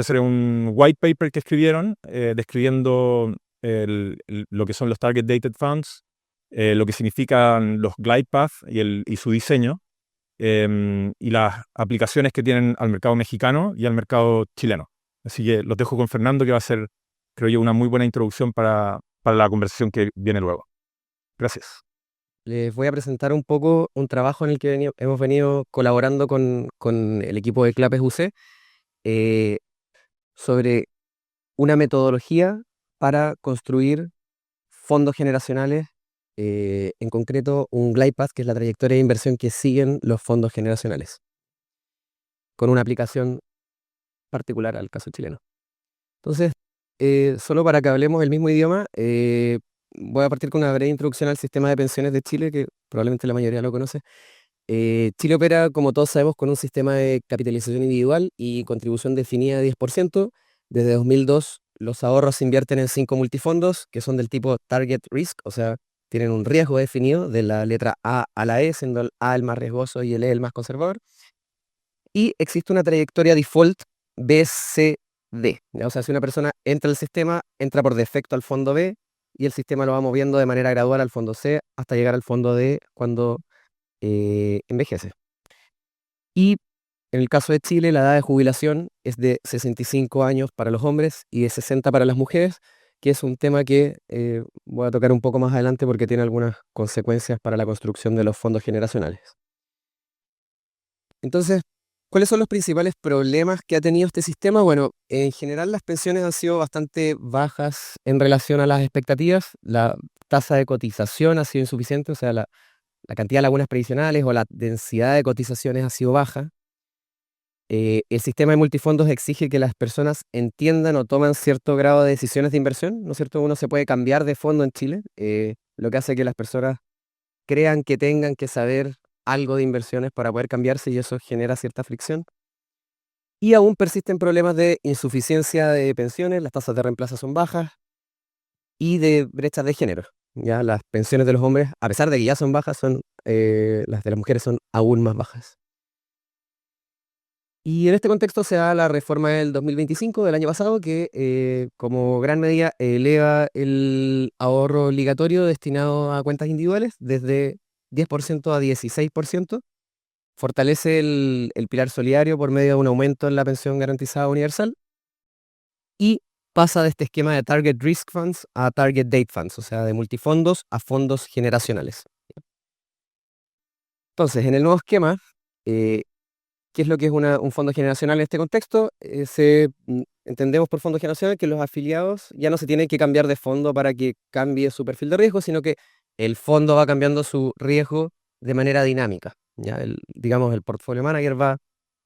ser un white paper que escribieron describiendo lo que son los Target Dated Funds, lo que significan los glide path y su diseño, y las aplicaciones que tienen al mercado mexicano y al mercado chileno. Así que los dejo con Fernando, que va a ser, creo yo, una muy buena introducción para la conversación que viene luego. Gracias. Les voy a presentar un poco un trabajo en el que hemos venido colaborando con el equipo de Clapes UC sobre una metodología para construir fondos generacionales, en concreto un glide path, que es la trayectoria de inversión que siguen los fondos generacionales, con una aplicación particular al caso chileno. Entonces, solo para que hablemos el mismo idioma, voy a partir con una breve introducción al sistema de pensiones de Chile, que probablemente la mayoría lo conoce. Chile opera, como todos sabemos, con un sistema de capitalización individual y contribución definida de 10%. Desde 2002, los ahorros se invierten en 5 multifondos, que son del tipo Target Risk, o sea, tienen un riesgo definido de la letra A a la E, siendo el A el más riesgoso y el E el más conservador. Y existe una trayectoria default BCD, ¿ya? O sea, si una persona entra al sistema, entra por defecto al fondo B y el sistema lo va moviendo de manera gradual al fondo C hasta llegar al fondo D cuando envejece. Y en el caso de Chile, la edad de jubilación es de 65 años para los hombres y de 60 para las mujeres, que es un tema que voy a tocar un poco más adelante porque tiene algunas consecuencias para la construcción de los fondos generacionales. Entonces, ¿cuáles son los principales problemas que ha tenido este sistema? Bueno, en general las pensiones han sido bastante bajas en relación a las expectativas. La tasa de cotización ha sido insuficiente, o sea, la cantidad de lagunas previsionales o la densidad de cotizaciones ha sido baja. El sistema de multifondos exige que las personas entiendan o tomen cierto grado de decisiones de inversión, ¿no es cierto? Uno se puede cambiar de fondo en Chile, lo que hace que las personas crean que tengan que saber algo de inversiones para poder cambiarse y eso genera cierta fricción. Y aún persisten problemas de insuficiencia de pensiones, las tasas de reemplazo son bajas y de brechas de género. Ya las pensiones de los hombres, a pesar de que ya son bajas, las de las mujeres son aún más bajas. Y en este contexto se da la reforma del 2025, del año pasado, que como gran medida eleva el ahorro obligatorio destinado a cuentas individuales desde 10% a 16%, fortalece el pilar solidario por medio de un aumento en la pensión garantizada universal y pasa de este esquema de Target Risk Funds a Target Date Funds, o sea, de multifondos a fondos generacionales. Entonces, en el nuevo esquema, ¿qué es lo que es un fondo generacional en este contexto? Entendemos por fondo generacional que los afiliados ya no se tienen que cambiar de fondo para que cambie su perfil de riesgo, sino que el fondo va cambiando su riesgo de manera dinámica. ¿Ya? Digamos, el portfolio manager va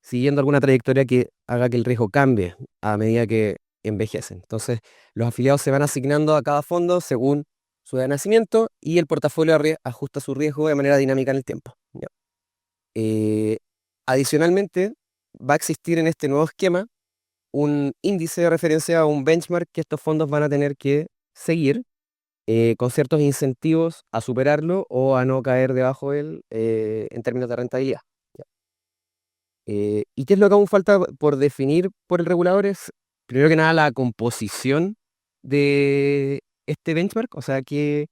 siguiendo alguna trayectoria que haga que el riesgo cambie a medida que envejecen. Entonces, los afiliados se van asignando a cada fondo según su edad de nacimiento y el portafolio ajusta su riesgo de manera dinámica en el tiempo. ¿Ya? Adicionalmente, va a existir en este nuevo esquema un índice de referencia a un benchmark que estos fondos van a tener que seguir con ciertos incentivos a superarlo o a no caer debajo de él en términos de rentabilidad. ¿Ya? ¿Y qué es lo que aún falta por definir por el regulador? Es, primero que nada, la composición de este benchmark, o sea, qué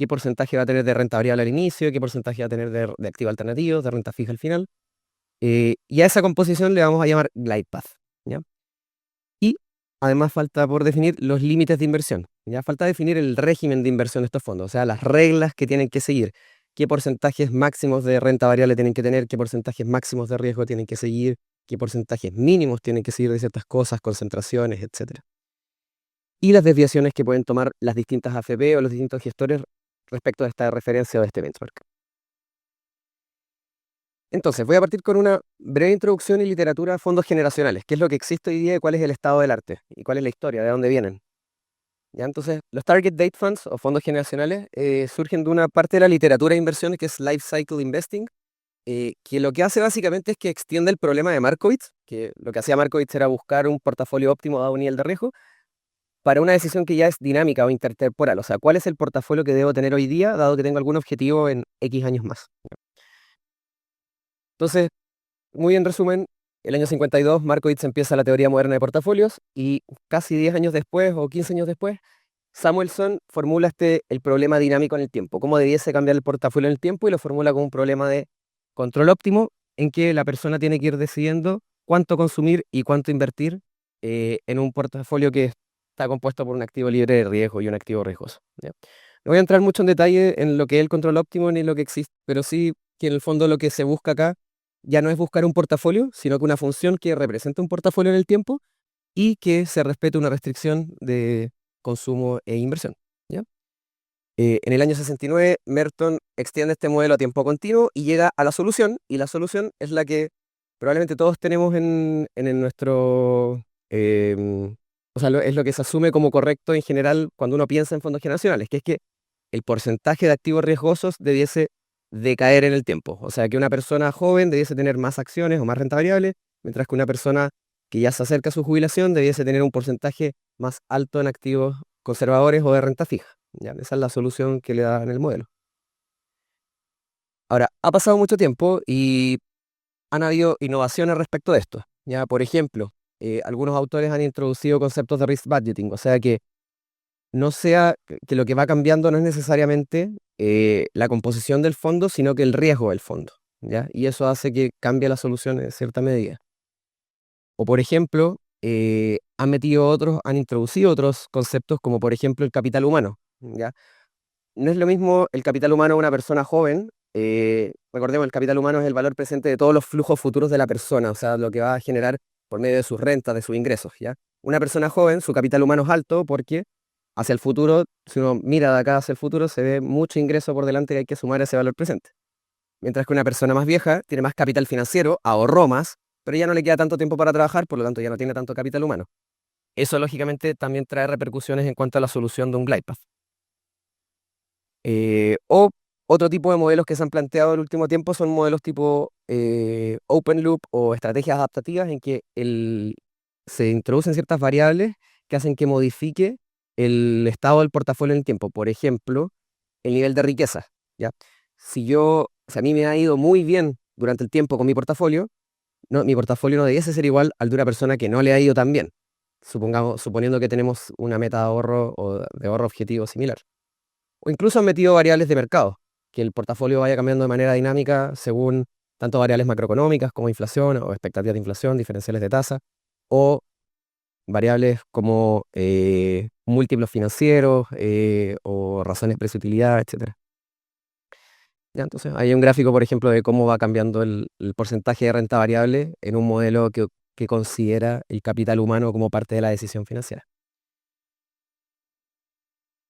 porcentaje va a tener de renta variable al inicio, qué porcentaje va a tener de activos alternativos, de renta fija al final. Y a esa composición le vamos a llamar glide path, ¿ya? Y además falta por definir los límites de inversión, ¿ya? Falta definir el régimen de inversión de estos fondos, o sea, las reglas que tienen que seguir, qué porcentajes máximos de renta variable tienen que tener, qué porcentajes máximos de riesgo tienen que seguir, qué porcentajes mínimos tienen que seguir de ciertas cosas, concentraciones, etc. Y las desviaciones que pueden tomar las distintas AFP o los distintos gestores respecto a esta referencia o de este benchmark. Entonces, voy a partir con una breve introducción y literatura a fondos generacionales, qué es lo que existe hoy día y cuál es el estado del arte, y cuál es la historia, de dónde vienen. ¿Ya? Entonces, los Target Date Funds o fondos generacionales surgen de una parte de la literatura de inversiones que es Life Cycle Investing, que lo que hace básicamente es que extiende el problema de Markowitz, que lo que hacía Markowitz era buscar un portafolio óptimo dado un nivel de riesgo, para una decisión que ya es dinámica o intertemporal, o sea, cuál es el portafolio que debo tener hoy día, dado que tengo algún objetivo en X años más. Entonces, muy en resumen, el año 52, Markowitz empieza la teoría moderna de portafolios y casi 10 años después o 15 años después, Samuelson formula el problema dinámico en el tiempo, cómo debiese cambiar el portafolio en el tiempo y lo formula como un problema de control óptimo en que la persona tiene que ir decidiendo cuánto consumir y cuánto invertir en un portafolio que está compuesto por un activo libre de riesgo y un activo riesgoso. ¿Ya? No voy a entrar mucho en detalle en lo que es el control óptimo ni lo que existe, pero sí que en el fondo lo que se busca acá ya no es buscar un portafolio, sino que una función que representa un portafolio en el tiempo y que se respete una restricción de consumo e inversión. ¿Ya? En el año 69, Merton extiende este modelo a tiempo continuo y llega a la solución, y la solución es la que probablemente todos tenemos en nuestro... o sea, es lo que se asume como correcto en general cuando uno piensa en fondos generacionales, que es que el porcentaje de activos riesgosos debiese decaer en el tiempo. O sea, que una persona joven debiese tener más acciones o más renta variable, mientras que una persona que ya se acerca a su jubilación debiese tener un porcentaje más alto en activos conservadores o de renta fija. ¿Ya? Esa es la solución que le da en el modelo. Ahora, ha pasado mucho tiempo y han habido innovaciones respecto de esto. ¿Ya? Por ejemplo, algunos autores han introducido conceptos de risk budgeting, o sea que lo que va cambiando no es necesariamente la composición del fondo, sino que el riesgo del fondo. ¿Ya? Y eso hace que cambie la solución en cierta medida. O por ejemplo, han introducido otros conceptos como por ejemplo el capital humano. ¿Ya? No es lo mismo el capital humano de una persona joven. Recordemos, el capital humano es el valor presente de todos los flujos futuros de la persona, o sea, lo que va a generar por medio de sus rentas, de sus ingresos, ¿ya? Una persona joven, su capital humano es alto porque hacia el futuro, si uno mira de acá hacia el futuro, se ve mucho ingreso por delante que hay que sumar a ese valor presente. Mientras que una persona más vieja tiene más capital financiero, ahorró más, pero ya no le queda tanto tiempo para trabajar, por lo tanto ya no tiene tanto capital humano. Eso lógicamente también trae repercusiones en cuanto a la solución de un glide path. O otro tipo de modelos que se han planteado en el último tiempo son modelos tipo open loop o estrategias adaptativas en que se introducen ciertas variables que hacen que modifique el estado del portafolio en el tiempo. Por ejemplo, el nivel de riqueza. ¿Ya? Si a mí me ha ido muy bien durante el tiempo con mi portafolio, mi portafolio no debiese ser igual al de una persona que no le ha ido tan bien. Suponiendo que tenemos una meta de ahorro o de ahorro objetivo similar. O incluso han metido variables de mercado, que el portafolio vaya cambiando de manera dinámica según tanto variables macroeconómicas como inflación o expectativas de inflación, diferenciales de tasa, o variables como múltiplos financieros o razones precio-utilidad, etc. ¿Ya? Entonces, hay un gráfico, por ejemplo, de cómo va cambiando el porcentaje de renta variable en un modelo que considera el capital humano como parte de la decisión financiera.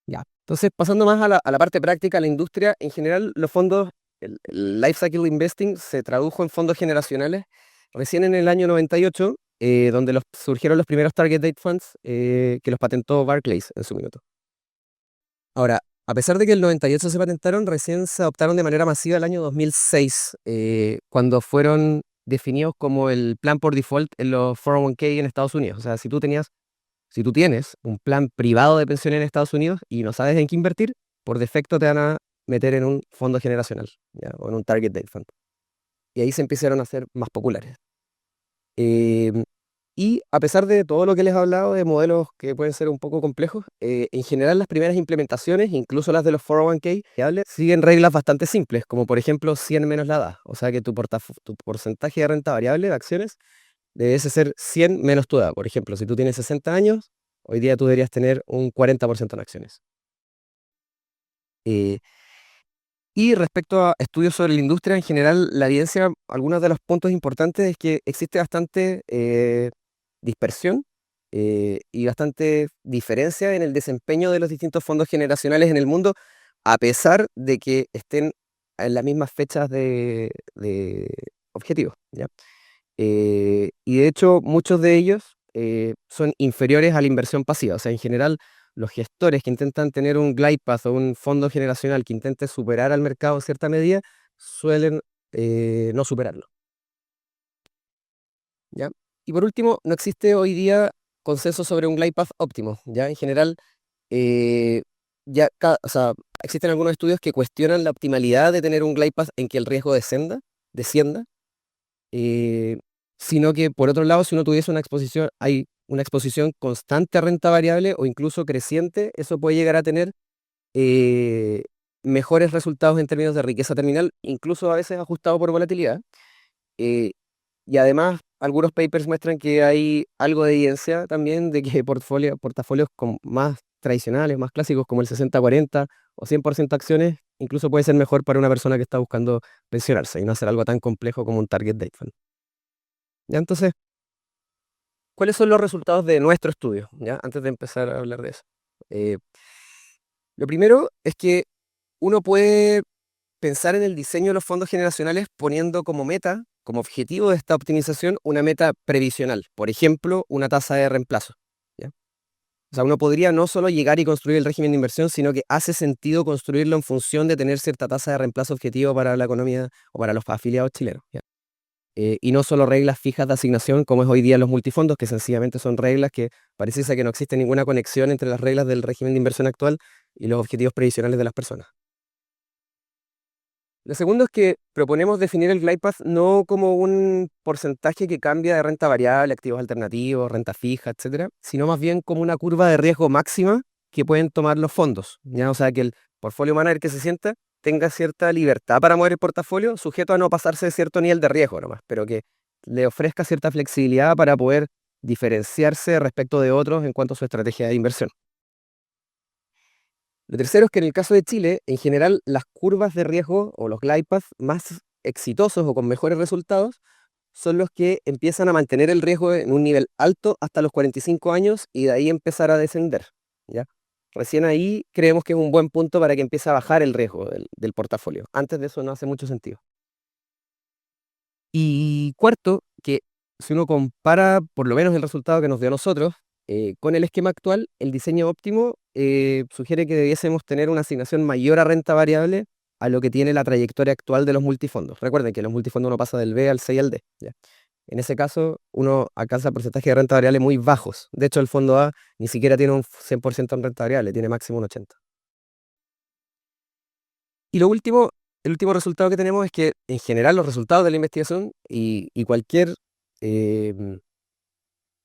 Ya. Entonces, pasando más a la parte práctica, la industria, en general, los fondos, el Life Cycle Investing se tradujo en fondos generacionales recién en el año 98, donde surgieron los primeros Target Date Funds que los patentó Barclays en su minuto. Ahora, a pesar de que el 98 se patentaron, recién se adoptaron de manera masiva el año 2006, cuando fueron definidos como el plan por default en los 401k en Estados Unidos. O sea, si tú tienes un plan privado de pensión en Estados Unidos y no sabes en qué invertir, por defecto te van a meter en un fondo generacional, ¿ya? O en un Target Date Fund. Y ahí se empezaron a hacer más populares. Eh, y a pesar de todo lo que les he hablado de modelos que pueden ser un poco complejos, en general las primeras implementaciones, incluso las de los 401k, siguen reglas bastante simples, como por ejemplo 100 menos la edad. O sea que tu porcentaje de renta variable de acciones debe ser 100 menos tu edad. Por ejemplo, si tú tienes 60 años, hoy día tú deberías tener un 40% en acciones. Eh, y respecto a estudios sobre la industria en general, la evidencia, algunos de los puntos importantes es que existe bastante dispersión y bastante diferencia en el desempeño de los distintos fondos generacionales en el mundo, a pesar de que estén en las mismas fechas de objetivo, ¿ya? Y de hecho, muchos de ellos son inferiores a la inversión pasiva. O sea, en general, los gestores que intentan tener un glide path o un fondo generacional que intente superar al mercado en cierta medida, suelen no superarlo. ¿Ya? Y por último, no existe hoy día consenso sobre un glide path óptimo. ¿Ya? En general, eh, o sea, existen algunos estudios que cuestionan la optimalidad de tener un glide path en que el riesgo descienda. eh, sino que por otro lado, si uno tuviese hay una exposición constante a renta variable o incluso creciente, eso puede llegar a tener eh, mejores resultados en términos de riqueza terminal, incluso a veces ajustado por volatilidad. Eh, y además, algunos papers muestran que hay algo de evidencia también de que portafolios más tradicionales, más clásicos, como el 60-40 o 100% acciones, incluso puede ser mejor para una persona que está buscando pensionarse y no hacer algo tan complejo como un target date fund. ¿Ya? Entonces, ¿cuáles son los resultados de nuestro estudio? ¿Ya? Antes de empezar a hablar de eso. Eh, lo primero es que uno puede pensar en el diseño de los fondos generacionales poniendo como meta, como objetivo de esta optimización, una meta previsional. Por ejemplo, una tasa de reemplazo. ¿Ya? O sea, uno podría no solo llegar y construir el régimen de inversión, sino que hace sentido construirlo en función de tener cierta tasa de reemplazo objetivo para la economía o para los afiliados chilenos. ¿Ya? Y no solo reglas fijas de asignación, como es hoy día los multifondos, que sencillamente son reglas que parece que no existe ninguna conexión entre las reglas del régimen de inversión actual y los objetivos previsionales de las personas. Lo segundo es que proponemos definir el glide path no como un porcentaje que cambia de renta variable, activos alternativos, renta fija, etcétera, sino más bien como una curva de riesgo máxima que pueden tomar los fondos, ¿ya? O sea, que el portfolio manager que se sienta tenga cierta libertad para mover el portafolio, sujeto a no pasarse de cierto nivel de riesgo nomás, pero que le ofrezca cierta flexibilidad para poder diferenciarse respecto de otros en cuanto a su estrategia de inversión. Lo tercero es que en el caso de Chile, en general, las curvas de riesgo o los glide paths más exitosos o con mejores resultados son los que empiezan a mantener el riesgo en un nivel alto hasta los 45 años y de ahí empezar a descender, ¿ya? Recién ahí creemos que es un buen punto para que empiece a bajar el riesgo del portafolio. Antes de eso no hace mucho sentido. Y cuarto, que si uno compara por lo menos el resultado que nos dio a nosotros con el esquema actual, el diseño óptimo sugiere que debiésemos tener una asignación mayor a renta variable a lo que tiene la trayectoria actual de los multifondos. Recuerden que los multifondos no pasa del B al C y al D. ¿Ya? En ese caso, uno alcanza porcentaje de renta variable muy bajos. De hecho, el fondo A ni siquiera tiene un 100% en renta variable, tiene máximo un 80%. Y el último resultado que tenemos es que, en general, los resultados de la investigación y cualquier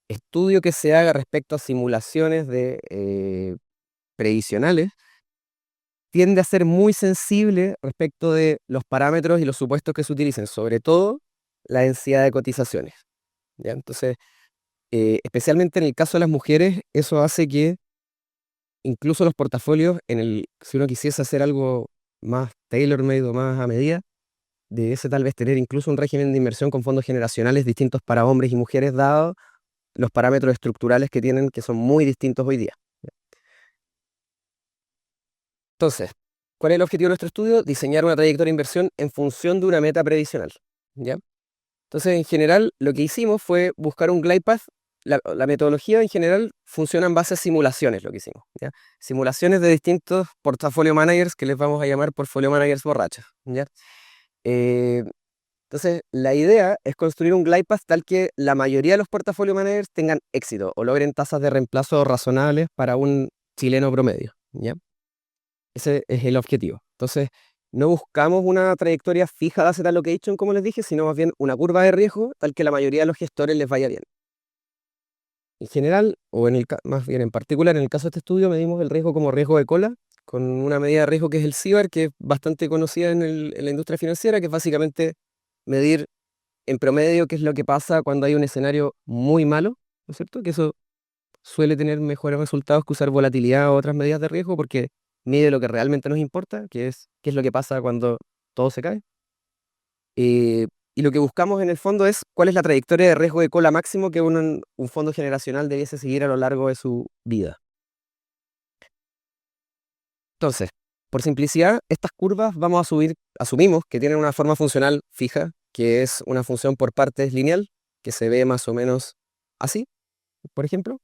estudio que se haga respecto a simulaciones de previsionales tiende a ser muy sensible respecto de los parámetros y los supuestos que se utilicen, sobre todo la densidad de cotizaciones. ¿Ya? Entonces, especialmente en el caso de las mujeres, eso hace que incluso los portafolios, si uno quisiese hacer algo más tailor-made o más a medida, debiese tal vez tener incluso un régimen de inversión con fondos generacionales distintos para hombres y mujeres, dado los parámetros estructurales que tienen, que son muy distintos hoy día. Entonces, ¿cuál es el objetivo de nuestro estudio? Diseñar una trayectoria de inversión en función de una meta previsional. ¿Ya? Entonces, en general, lo que hicimos fue buscar un glide path. La metodología en general funciona en base a simulaciones, lo que hicimos. ¿Ya? Simulaciones de distintos portfolio managers que les vamos a llamar portfolio managers borrachos. ¿Ya? Eh, entonces, la idea es construir un glide path tal que la mayoría de los portfolio managers tengan éxito o logren tasas de reemplazo razonables para un chileno promedio. ¿Ya? Ese es el objetivo. Entonces, no buscamos una trayectoria fija de asset allocation, como les dije, sino más bien una curva de riesgo tal que la mayoría de los gestores les vaya bien. En general, o más bien en particular, en el caso de este estudio, medimos el riesgo como riesgo de cola, con una medida de riesgo que es el CIBAR, que es bastante conocida en la industria financiera, que es básicamente medir en promedio qué es lo que pasa cuando hay un escenario muy malo, ¿no es cierto? Que eso suele tener mejores resultados que usar volatilidad o otras medidas de riesgo porque mide lo que realmente nos importa, que es qué es lo que pasa cuando todo se cae. Y lo que buscamos en el fondo es cuál es la trayectoria de riesgo de cola máximo que un fondo generacional debiese seguir a lo largo de su vida. Entonces, por simplicidad, estas curvas asumimos que tienen una forma funcional fija, que es una función por partes lineal, que se ve más o menos así, por ejemplo.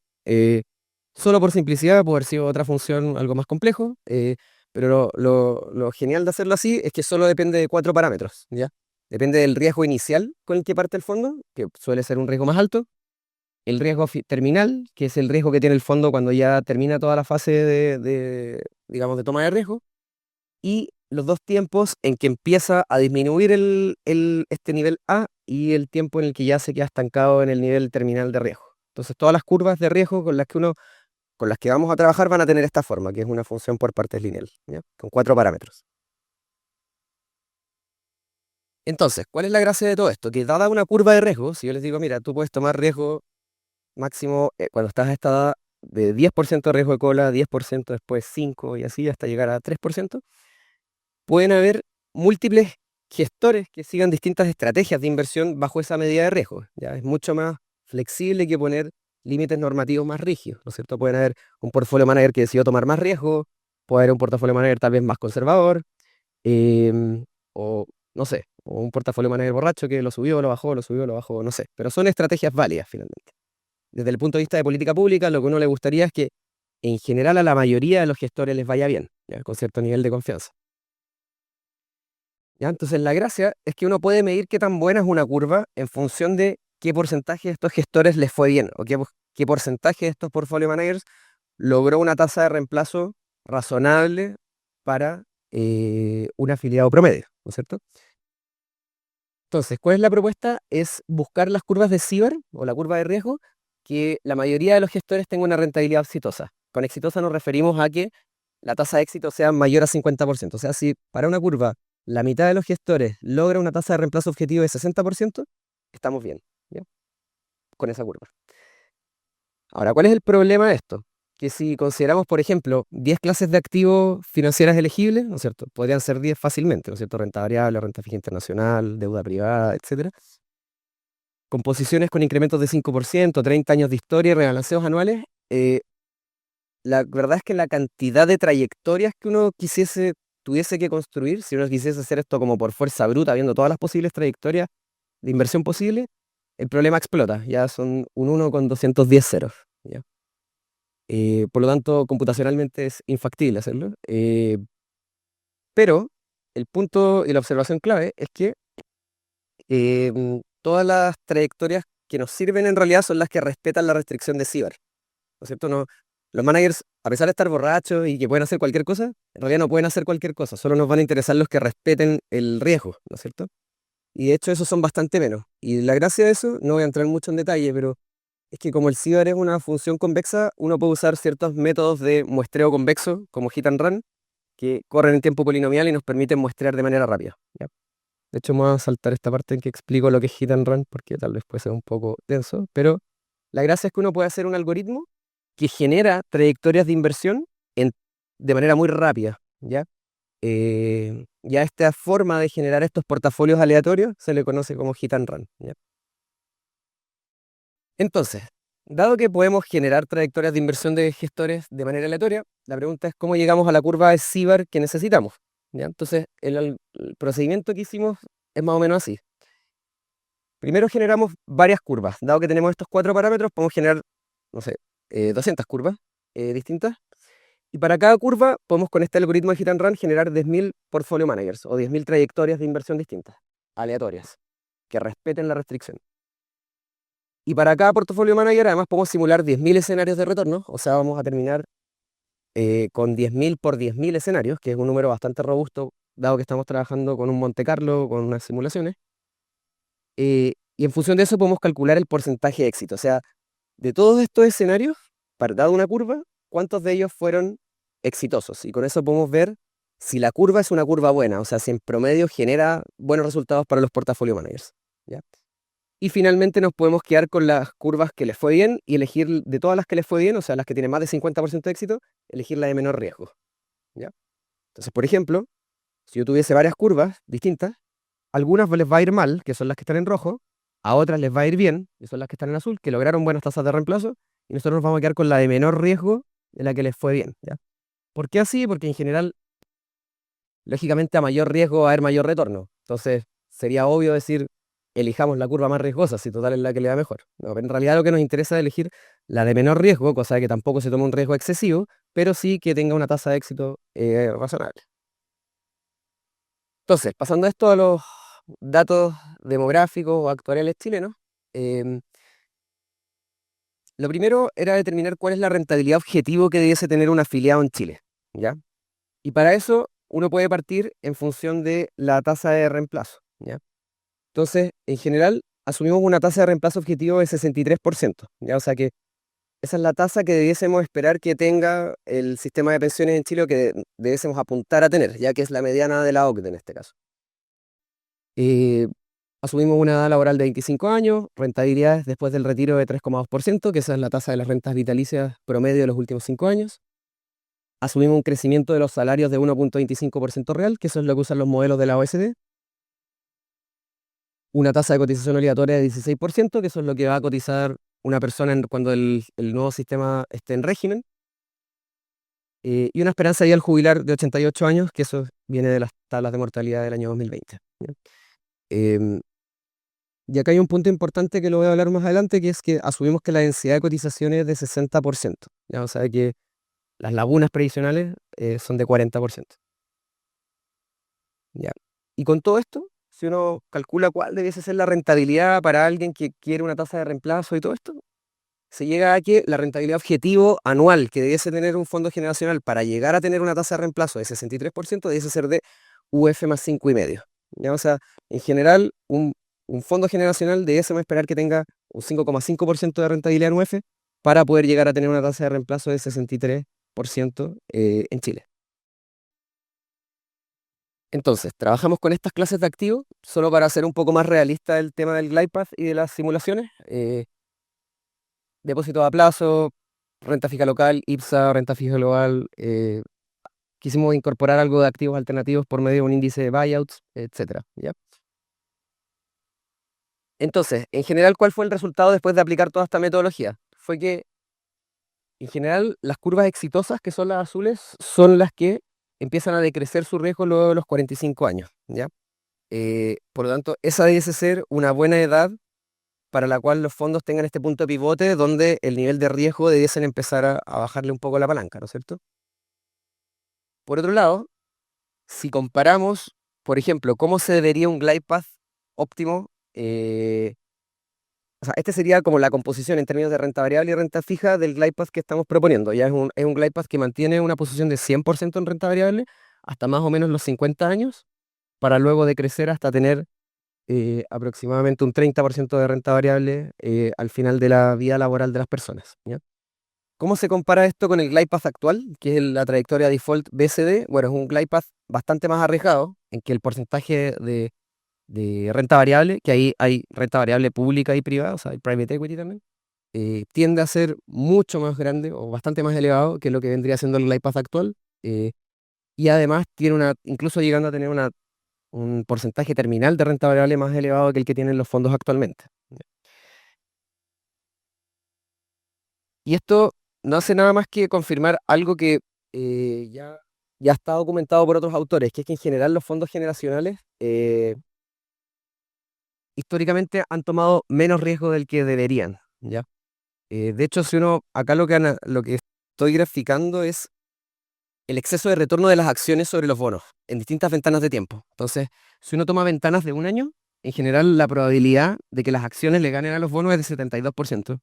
Solo por simplicidad puede haber sido otra función algo más complejo, pero lo genial de hacerlo así es que solo depende de 4 parámetros, ¿ya? Depende del riesgo inicial con el que parte el fondo, que suele ser un riesgo más alto, el riesgo terminal, que es el riesgo que tiene el fondo cuando ya termina toda la fase digamos, de toma de riesgo, y los dos tiempos en que empieza a disminuir este nivel A y el tiempo en el que ya se queda estancado en el nivel terminal de riesgo. Entonces todas las curvas de riesgo con las que vamos a trabajar van a tener esta forma, que es una función por partes lineal, ¿ya? Con 4 parámetros. Entonces, ¿cuál es la gracia de todo esto? Que dada una curva de riesgo, si yo les digo, mira, tú puedes tomar riesgo máximo cuando estás a esta edad de 10% de riesgo de cola, 10% después 5% y así hasta llegar a 3%, pueden haber múltiples gestores que sigan distintas estrategias de inversión bajo esa medida de riesgo. ¿Ya? Es mucho más flexible que poner límites normativos más rígidos, ¿no es cierto? Pueden haber un portfolio manager que decidió tomar más riesgo, puede haber un portafolio manager tal vez más conservador, o no sé, o un portafolio manager borracho que lo subió, lo bajó, lo subió, lo bajó, no sé. Pero son estrategias válidas finalmente. Desde el punto de vista de política pública, lo que uno le gustaría es que en general a la mayoría de los gestores les vaya bien, ¿ya? Con cierto nivel de confianza. ¿Ya? Entonces la gracia es que uno puede medir qué tan buena es una curva en función de qué porcentaje de estos gestores les fue bien o qué porcentaje de estos portfolio managers logró una tasa de reemplazo razonable para un afiliado promedio, ¿no es cierto? Entonces, ¿cuál es la propuesta? Es buscar las curvas de CIBER o la curva de riesgo que la mayoría de los gestores tengan una rentabilidad exitosa. Con exitosa nos referimos a que la tasa de éxito sea mayor a 50%. O sea, si para una curva la mitad de los gestores logra una tasa de reemplazo objetivo de 60%, estamos bien, ¿ya? Con esa curva. Ahora, ¿cuál es el problema de esto? Que si consideramos, por ejemplo, 10 clases de activos financieras elegibles, ¿no es cierto? Podrían ser 10 fácilmente, ¿no es cierto? Renta variable, renta fija internacional, deuda privada, etcétera. Con posiciones con incrementos de 5%, 30 años de historia y rebalanceos anuales, la verdad es que la cantidad de trayectorias que uno tuviese que construir, si uno quisiese hacer esto como por fuerza bruta, viendo todas las posibles trayectorias de inversión posible, el problema explota. Ya son un 1 con 210 ceros, ¿ya? Por lo tanto, computacionalmente es infactible hacerlo. Pero el punto y la observación clave es que todas las trayectorias que nos sirven en realidad son las que respetan la restricción de CIBER, ¿no es cierto? No, los managers, a pesar de estar borrachos y que pueden hacer cualquier cosa, en realidad no pueden hacer cualquier cosa, solo nos van a interesar los que respeten el riesgo, ¿no es cierto? Y de hecho esos son bastante menos. Y la gracia de eso, no voy a entrar mucho en detalle, pero es que como el CIBER es una función convexa, uno puede usar ciertos métodos de muestreo convexo, como hit and run, que corren en tiempo polinomial y nos permiten muestrear de manera rápida, ¿ya? De hecho, me voy a saltar esta parte en que explico lo que es hit and run, porque tal vez puede ser un poco denso, pero la gracia es que uno puede hacer un algoritmo que genera trayectorias de inversión de manera muy rápida, ¿ya? Ya esta forma de generar estos portafolios aleatorios se le conoce como hit and run, ¿ya? Entonces, dado que podemos generar trayectorias de inversión de gestores de manera aleatoria, la pregunta es cómo llegamos a la curva de CIBER que necesitamos, ¿ya? Entonces, el procedimiento que hicimos es más o menos así. Primero generamos varias curvas. Dado que tenemos estos 4 parámetros, podemos generar, no sé, 200 curvas distintas. Y para cada curva, podemos con este algoritmo de Hit and Run generar 10.000 portfolio managers o 10.000 trayectorias de inversión distintas, aleatorias, que respeten la restricción. Y para cada portfolio manager, además, podemos simular 10.000 escenarios de retorno. O sea, vamos a terminar con 10.000 por 10.000 escenarios, que es un número bastante robusto, dado que estamos trabajando con un Monte Carlo, con unas simulaciones. Y en función de eso podemos calcular el porcentaje de éxito. O sea, de todos estos escenarios, dado una curva, ¿cuántos de ellos fueron exitosos? Y con eso podemos ver si la curva es una curva buena, o sea, si en promedio genera buenos resultados para los portafolio managers, ¿ya? Y finalmente nos podemos quedar con las curvas que les fue bien y elegir de todas las que les fue bien, o sea, las que tienen más de 50% de éxito, elegir la de menor riesgo, ¿ya? Entonces, por ejemplo, si yo tuviese varias curvas distintas, algunas les va a ir mal, que son las que están en rojo, a otras les va a ir bien, que son las que están en azul, que lograron buenas tasas de reemplazo, y nosotros nos vamos a quedar con la de menor riesgo, de la que les fue bien, ¿ya? ¿Por qué así? Porque en general, lógicamente, a mayor riesgo va a haber mayor retorno. Entonces, sería obvio decir, elijamos la curva más riesgosa, si total es la que le da mejor. No, pero en realidad lo que nos interesa es elegir la de menor riesgo, cosa de que tampoco se tome un riesgo excesivo, pero sí que tenga una tasa de éxito razonable. Entonces, pasando esto a los datos demográficos o actuariales chilenos, em, lo primero era determinar cuál es la rentabilidad objetivo que debiese tener un afiliado en Chile, ¿ya? Y para eso uno puede partir en función de la tasa de reemplazo, ¿ya? Entonces, en general, asumimos una tasa de reemplazo objetivo de 63%, ¿ya? O sea que esa es la tasa que debiésemos esperar que tenga el sistema de pensiones en Chile, o que debiésemos apuntar a tener, ya que es la mediana de la OCDE en este caso. Asumimos una edad laboral de 25 años, rentabilidades después del retiro de 3,2%, que esa es la tasa de las rentas vitalicias promedio de los últimos 5 años. Asumimos un crecimiento de los salarios de 1,25% real, que eso es lo que usan los modelos de la OECD. Una tasa de cotización obligatoria de 16%, que eso es lo que va a cotizar una persona cuando el nuevo sistema esté en régimen. Y una esperanza de vida al jubilar de 88 años, que eso viene de las tablas de mortalidad del año 2020. ¿Ya? Y acá hay un punto importante que lo voy a hablar más adelante, que es que asumimos que la densidad de cotizaciones es de 60%. ¿Ya? O sea que las lagunas previsionales son de 40%. ¿Ya? Y con todo esto, si uno calcula cuál debiese ser la rentabilidad para alguien que quiere una tasa de reemplazo y todo esto, se llega a que la rentabilidad objetivo anual que debiese tener un fondo generacional para llegar a tener una tasa de reemplazo de 63% debiese ser de UF más 5,5. ¿Ya? O sea, en general, un fondo generacional debiésemos esperar que tenga un 5,5% de rentabilidad en UF para poder llegar a tener una tasa de reemplazo de 63% en Chile. Entonces, trabajamos con estas clases de activos solo para hacer un poco más realista el tema del glide path y de las simulaciones. Depósitos a plazo, renta fija local, IPSA, renta fija global. Quisimos incorporar algo de activos alternativos por medio de un índice de buyouts, etc. ¿Ya? Entonces, en general, ¿cuál fue el resultado después de aplicar toda esta metodología? Fue que, en general, las curvas exitosas, que son las azules, son las que empiezan a decrecer su riesgo luego de los 45 años. ¿Ya? Por lo tanto, esa debe ser una buena edad para la cual los fondos tengan este punto de pivote donde el nivel de riesgo debiesen empezar a bajarle un poco la palanca, ¿no es cierto? Por otro lado, si comparamos, por ejemplo, cómo se debería un glide path óptimo, o sea, este sería como la composición en términos de renta variable y renta fija del glide path que estamos proponiendo. Ya es un glide path que mantiene una posición de 100% en renta variable hasta más o menos los 50 años, para luego decrecer hasta tener aproximadamente un 30% de renta variable al final de la vida laboral de las personas. ¿Ya? ¿Cómo se compara esto con el glide path actual, que es la trayectoria default BCD? Bueno, es un glide path bastante más arriesgado, en que el porcentaje de renta variable, que ahí hay renta variable pública y privada, o sea, hay private equity también, tiende a ser mucho más grande o bastante más elevado que lo que vendría siendo el glide path actual, y además tiene incluso llegando a tener un porcentaje terminal de renta variable más elevado que el que tienen los fondos actualmente. Y esto no hace nada más que confirmar algo que ya está documentado por otros autores, que es que en general los fondos generacionales históricamente han tomado menos riesgo del que deberían, ¿ya? De hecho, si uno, acá lo que estoy graficando es el exceso de retorno de las acciones sobre los bonos en distintas ventanas de tiempo. Entonces, si uno toma ventanas de un año, en general la probabilidad de que las acciones le ganen a los bonos es de 72%.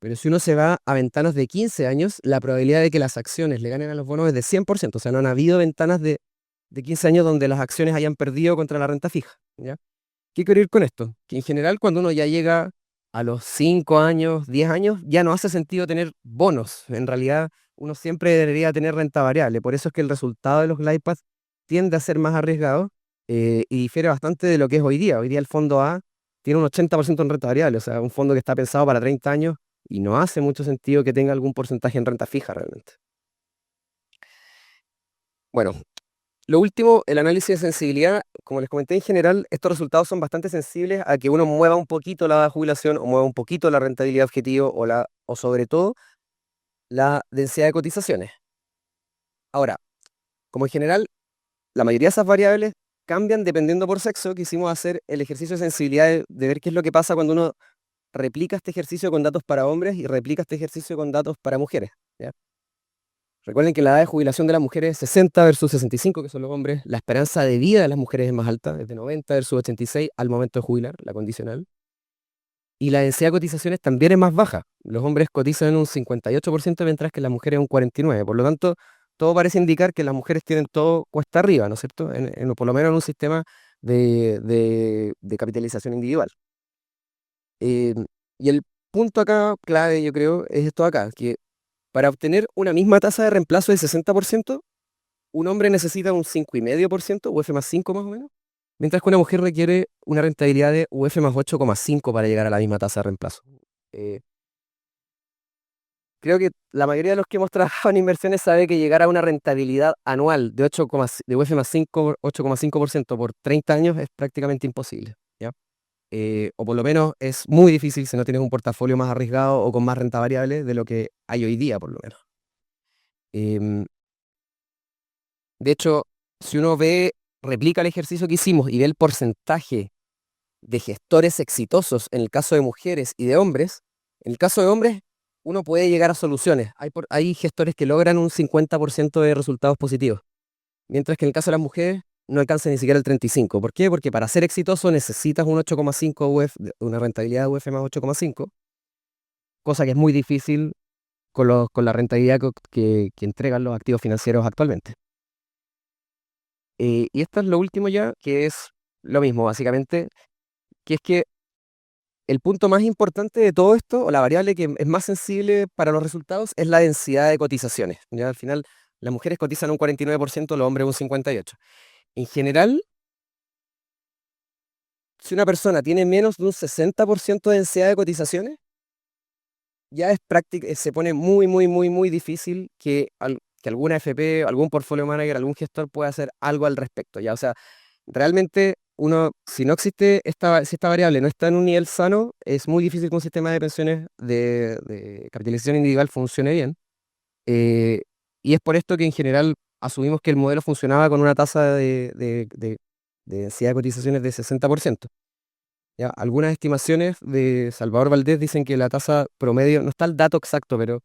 Pero si uno se va a ventanas de 15 años, la probabilidad de que las acciones le ganen a los bonos es de 100%. O sea, no han habido ventanas de 15 años donde las acciones hayan perdido contra la renta fija, ¿ya? ¿Qué quiero ir con esto? Que en general cuando uno ya llega a los 5 años, 10 años, ya no hace sentido tener bonos. En realidad, uno siempre debería tener renta variable. Por eso es que el resultado de los glide paths tiende a ser más arriesgado y difiere bastante de lo que es hoy día. Hoy día el fondo A tiene un 80% en renta variable, o sea, un fondo que está pensado para 30 años y no hace mucho sentido que tenga algún porcentaje en renta fija realmente. Bueno, lo último, el análisis de sensibilidad. Como les comenté, en general, estos resultados son bastante sensibles a que uno mueva un poquito la jubilación o mueva un poquito la rentabilidad objetivo o sobre todo la densidad de cotizaciones. Ahora, como en general, la mayoría de esas variables cambian dependiendo por sexo, quisimos hacer el ejercicio de sensibilidad de ver qué es lo que pasa cuando uno replica este ejercicio con datos para hombres y replica este ejercicio con datos para mujeres, ¿ya? Recuerden que la edad de jubilación de las mujeres es 60 versus 65, que son los hombres. La esperanza de vida de las mujeres es más alta, es de 90 versus 86 al momento de jubilar, la condicional. Y la densidad de cotizaciones también es más baja. Los hombres cotizan en un 58%, mientras que las mujeres un 49%. Por lo tanto, todo parece indicar que las mujeres tienen todo cuesta arriba, ¿no es cierto? Por lo menos en un sistema de capitalización individual. Eh, y el punto acá clave, yo creo, es esto acá, que para obtener una misma tasa de reemplazo del 60%, un hombre necesita un 5,5%, UF más 5 más o menos, mientras que una mujer requiere una rentabilidad de UF más 8,5 para llegar a la misma tasa de reemplazo. Eh, Creo que la mayoría de los que hemos trabajado en inversiones sabe que llegar a una rentabilidad anual de 8, de UF más 5, 8,5% por 30 años es prácticamente imposible, ¿ya? O por lo menos es muy difícil si no tienes un portafolio más arriesgado o con más renta variable de lo que hay hoy día, por lo menos. Em, de hecho, si uno replica el ejercicio que hicimos y ve el porcentaje de gestores exitosos en el caso de mujeres y de hombres, en el caso de hombres uno puede llegar a soluciones. Hay gestores que logran un 50% de resultados positivos, mientras que en el caso de las mujeres no alcanza ni siquiera el 35%. ¿Por qué? Porque para ser exitoso necesitas un 8,5 UF, una rentabilidad de UF más 8,5, cosa que es muy difícil con la rentabilidad que entregan los activos financieros actualmente. Y esto es lo último ya, que es lo mismo, básicamente, que es que el punto más importante de todo esto, o la variable que es más sensible para los resultados, es la densidad de cotizaciones. Ya al final, las mujeres cotizan un 49%, los hombres un 58%. En general, si una persona tiene menos de un 60% de densidad de cotizaciones, ya se pone muy, muy, muy, muy difícil que alguna FP, algún portfolio manager, algún gestor pueda hacer algo al respecto. Ya, o sea, realmente si no existe si esta variable no está en un nivel sano, es muy difícil que un sistema de pensiones de capitalización individual funcione bien. Eh, y es por esto que en general asumimos que el modelo funcionaba con una tasa de densidad de cotizaciones de 60%. ¿Ya? Algunas estimaciones de Salvador Valdés dicen que la tasa promedio, no está el dato exacto, pero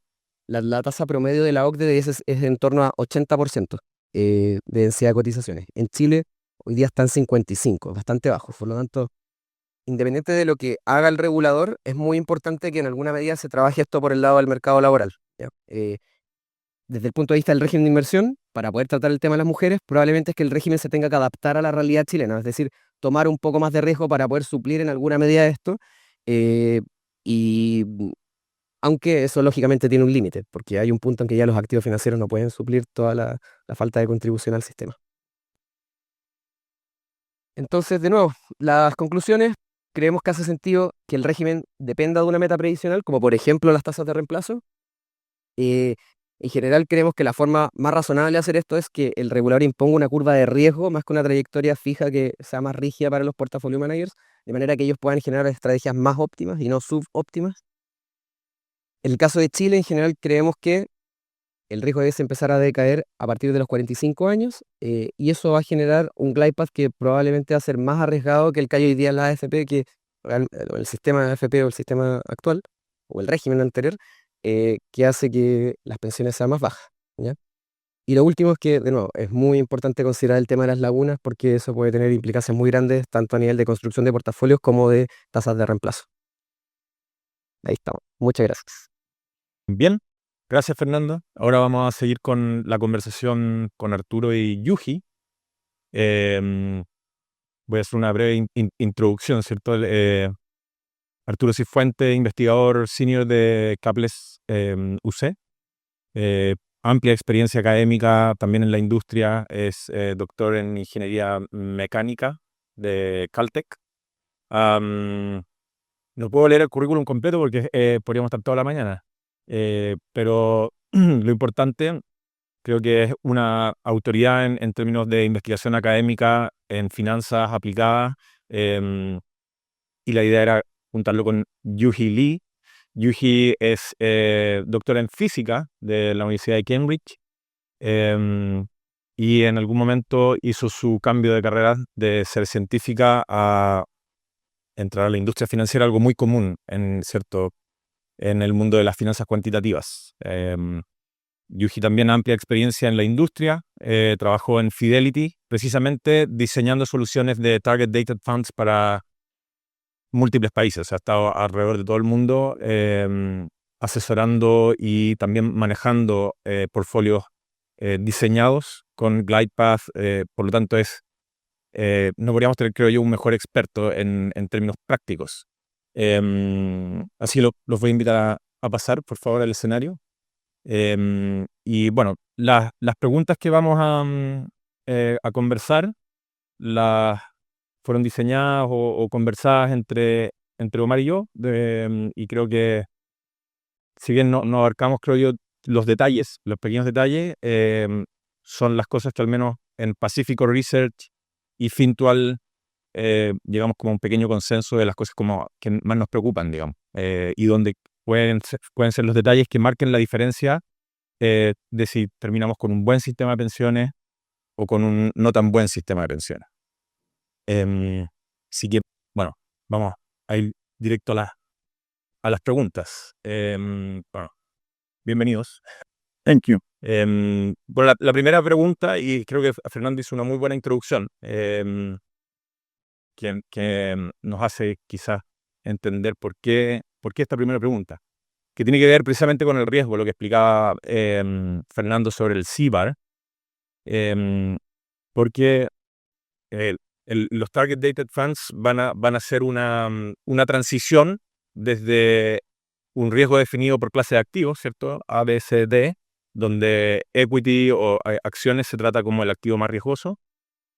la tasa promedio de la OCDE es en torno a 80% de densidad de cotizaciones. En Chile hoy día está en 55, es bastante bajo. Por lo tanto, independiente de lo que haga el regulador, es muy importante que en alguna medida se trabaje esto por el lado del mercado laboral, ¿ya? Desde el punto de vista del régimen de inversión, para poder tratar el tema de las mujeres, probablemente es que el régimen se tenga que adaptar a la realidad chilena, es decir, tomar un poco más de riesgo para poder suplir en alguna medida esto. eh, y aunque eso lógicamente tiene un límite, porque hay un punto en que ya los activos financieros no pueden suplir toda la falta de contribución al sistema. Entonces, de nuevo, las conclusiones, creemos que hace sentido que el régimen dependa de una meta previsional, como por ejemplo las tasas de reemplazo. Eh, en general creemos que la forma más razonable de hacer esto es que el regulador imponga una curva de riesgo más que una trayectoria fija que sea más rígida para los portafolio managers, de manera que ellos puedan generar estrategias más óptimas y no subóptimas. En el caso de Chile, en general creemos que el riesgo debe empezar a decaer a partir de los 45 años, y eso va a generar un glide path que probablemente va a ser más arriesgado que el que hay hoy día en la AFP, el sistema de AFP o el sistema actual, o el régimen anterior, que hace que las pensiones sean más bajas, ¿ya? Y lo último es que, de nuevo, es muy importante considerar el tema de las lagunas porque eso puede tener implicaciones muy grandes tanto a nivel de construcción de portafolios como de tasas de reemplazo. Ahí estamos. Muchas gracias. Bien, gracias Fernando. Ahora vamos a seguir con la conversación con Arturo y Joo Hee. Voy a hacer una breve introducción, ¿cierto? Arturo Cifuentes, investigador senior de Caples UC. Amplia experiencia académica también en la industria. Es doctor en ingeniería mecánica de Caltech. No puedo leer el currículum completo porque podríamos estar toda la mañana. Pero lo importante, creo que es una autoridad en términos de investigación académica en finanzas aplicadas. Y la idea era juntarlo con Joo Hee Lee. Joo Hee es doctora en física de la Universidad de Cambridge. Y en algún momento hizo su cambio de carrera de ser científica a entrar a la industria financiera, algo muy común en el mundo de las finanzas cuantitativas. Yuji también amplia experiencia en la industria, trabajó en Fidelity, precisamente diseñando soluciones de Target Dated Funds para múltiples países. Ha estado alrededor de todo el mundo, asesorando y también manejando portfolios diseñados con glide path, por lo tanto no podríamos tener, creo yo, un mejor experto en términos prácticos. Así los voy a invitar a pasar, por favor, al escenario. Y bueno, las preguntas que vamos a conversar fueron diseñadas o conversadas entre Omar y yo, y creo que si bien no abarcamos, creo yo, los detalles, los pequeños detalles, son las cosas que al menos en Pacífico Research y Fintual llegamos como a un pequeño consenso de las cosas como que más nos preocupan, digamos, y donde pueden ser los detalles que marquen la diferencia de si terminamos con un buen sistema de pensiones o con un no tan buen sistema de pensiones. Así que, bueno, vamos a ir directo a las preguntas. Bueno, bienvenidos. Thank you. Bueno, la primera pregunta, y creo que Fernando hizo una muy buena introducción, que nos hace quizás entender por qué esta primera pregunta, que tiene que ver precisamente con el riesgo, lo que explicaba Fernando sobre el CBAR, porque los Target Dated Funds van a hacer una transición desde un riesgo definido por clase de activos, ¿cierto? A, B, C, D, donde equity o acciones se trata como el activo más riesgoso,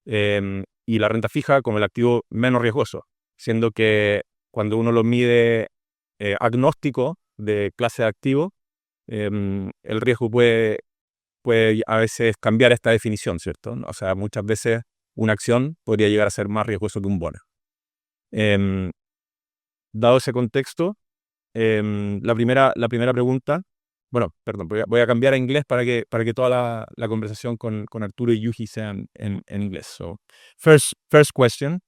y la renta fija como el activo menos riesgoso, siendo que cuando uno lo mide agnóstico de clase de activo, el riesgo puede a veces cambiar esta definición, ¿cierto? O sea, muchas veces una acción podría llegar a ser más riesgoso que un bono. Dado ese contexto, la primera pregunta, bueno, perdón, voy a cambiar a inglés para que toda la conversación con Arturo y Joo Hee sea en inglés. So, first question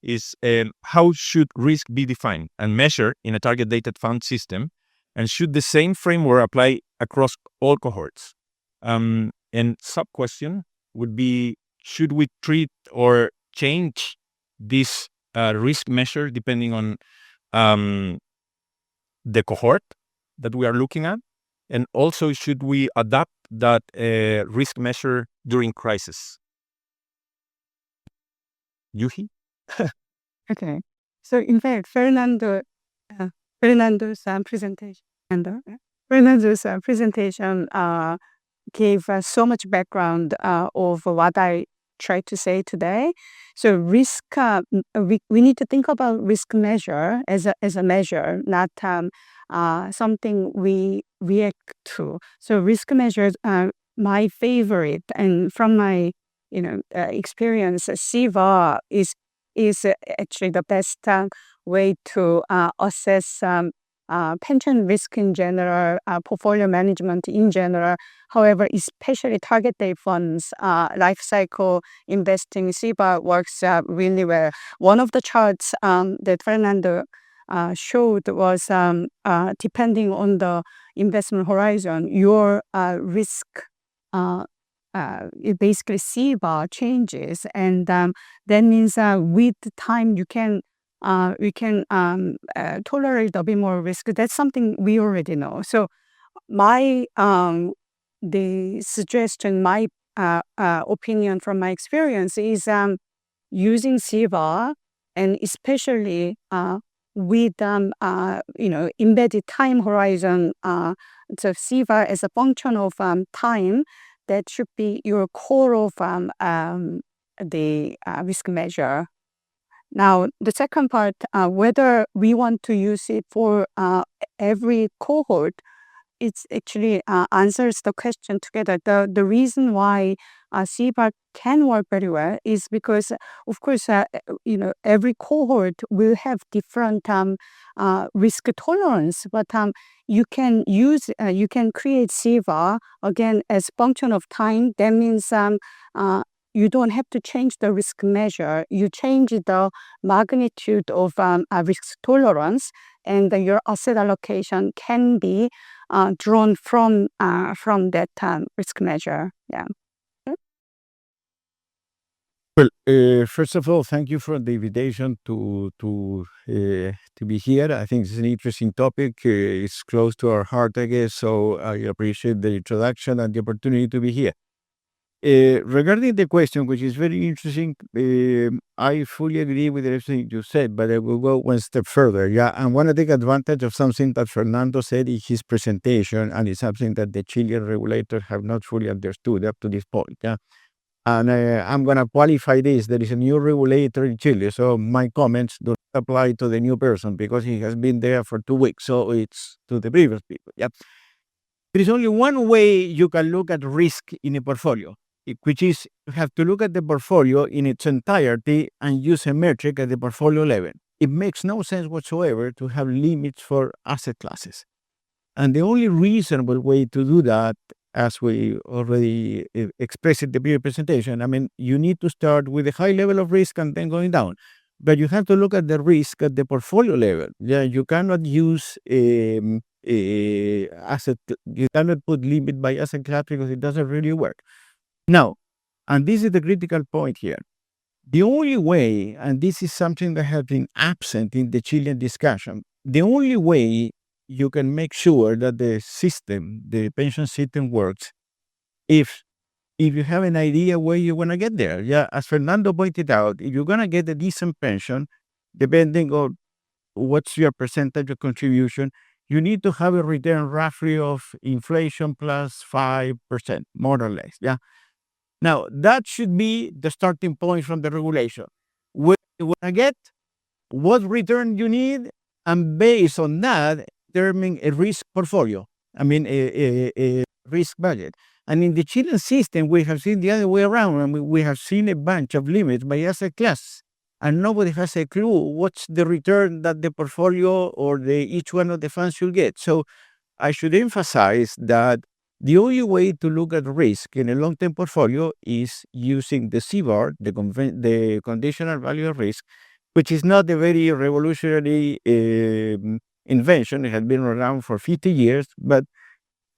is, how should risk be defined and measured in a target dated fund system, and should the same framework apply across all cohorts? And sub-question would be, should we treat or change this risk measure depending on the cohort that we are looking at? And also, should we adapt that risk measure during crisis? Joo Hee? Okay. So in fact, Fernando's presentation gave so much background of what I tried to say today. So risk, we need to think about risk measure as a measure, not something we react to. So risk measures are my favorite, and from my experience, CVAR is actually the best way to assess pension risk in general, portfolio management in general. However, especially target date funds, life cycle investing, CVAR works really well. One of the charts that Fernando showed was depending on the investment horizon, your risk basically CVAR changes, and that means with time we can tolerate a bit more risk. That's something we already know. So my the suggestion, my opinion from my experience is using CVAR, and especially with embedded time horizon. So CVAR as a function of time, that should be your core of the risk measure. Now, the second part, whether we want to use it for every cohort, it actually answers the question together. The reason why CVAR can work very well is because, of course, every cohort will have different risk tolerance, but you can create CVAR again as function of time. That means you don't have to change the risk measure. You change the magnitude of risk tolerance, and your asset allocation can be drawn from that risk measure. Yeah. Well, first of all, thank you for the invitation to be here. I think it's an interesting topic. It's close to our heart, I guess. So I appreciate the introduction and the opportunity to be here. Regarding the question, which is very interesting, I fully agree with everything you said, but I will go one step further. Yeah, I want to take advantage of something that Fernando said in his presentation, and it's something that the Chilean regulators have not fully understood up to this point. Yeah. And I'm going to qualify this. There is a new regulator in Chile, so my comments do not apply to the new person because he has been there for 2 weeks. So it's to the previous people. Yeah. There is only one way you can look at risk in a portfolio, which is you have to look at the portfolio in its entirety and use a metric at the portfolio level. It makes no sense whatsoever to have limits for asset classes. And the only reasonable way to do that, as we already expressed in the previous presentation, I mean, you need to start with a high level of risk and then going down. But you have to look at the risk at the portfolio level. Yeah, you cannot use asset. You cannot put limit by asset class because it doesn't really work. Now, and this is the critical point here. The only way, and this is something that has been absent in the Chilean discussion, the only way you can make sure that the system, the pension system works, if you have an idea where you want to get there. Yeah, as Fernando pointed out, if you're going to get a decent pension, depending on what's your percentage of contribution, you need to have a return roughly of inflation plus 5%, more or less. Yeah. Now, that should be the starting point from the regulation. Where you want to get, what return you need, and based on that, determine a risk portfolio. I mean, a risk budget. And in the Chilean system, we have seen the other way around. I mean, we have seen a bunch of limits by asset class, and nobody has a clue what's the return that the portfolio or each one of the funds should get. So I should emphasize that the only way to look at risk in a long-term portfolio is using the CVAR, the conditional value of risk, which is not a very revolutionary invention. It has been around for 50 years, but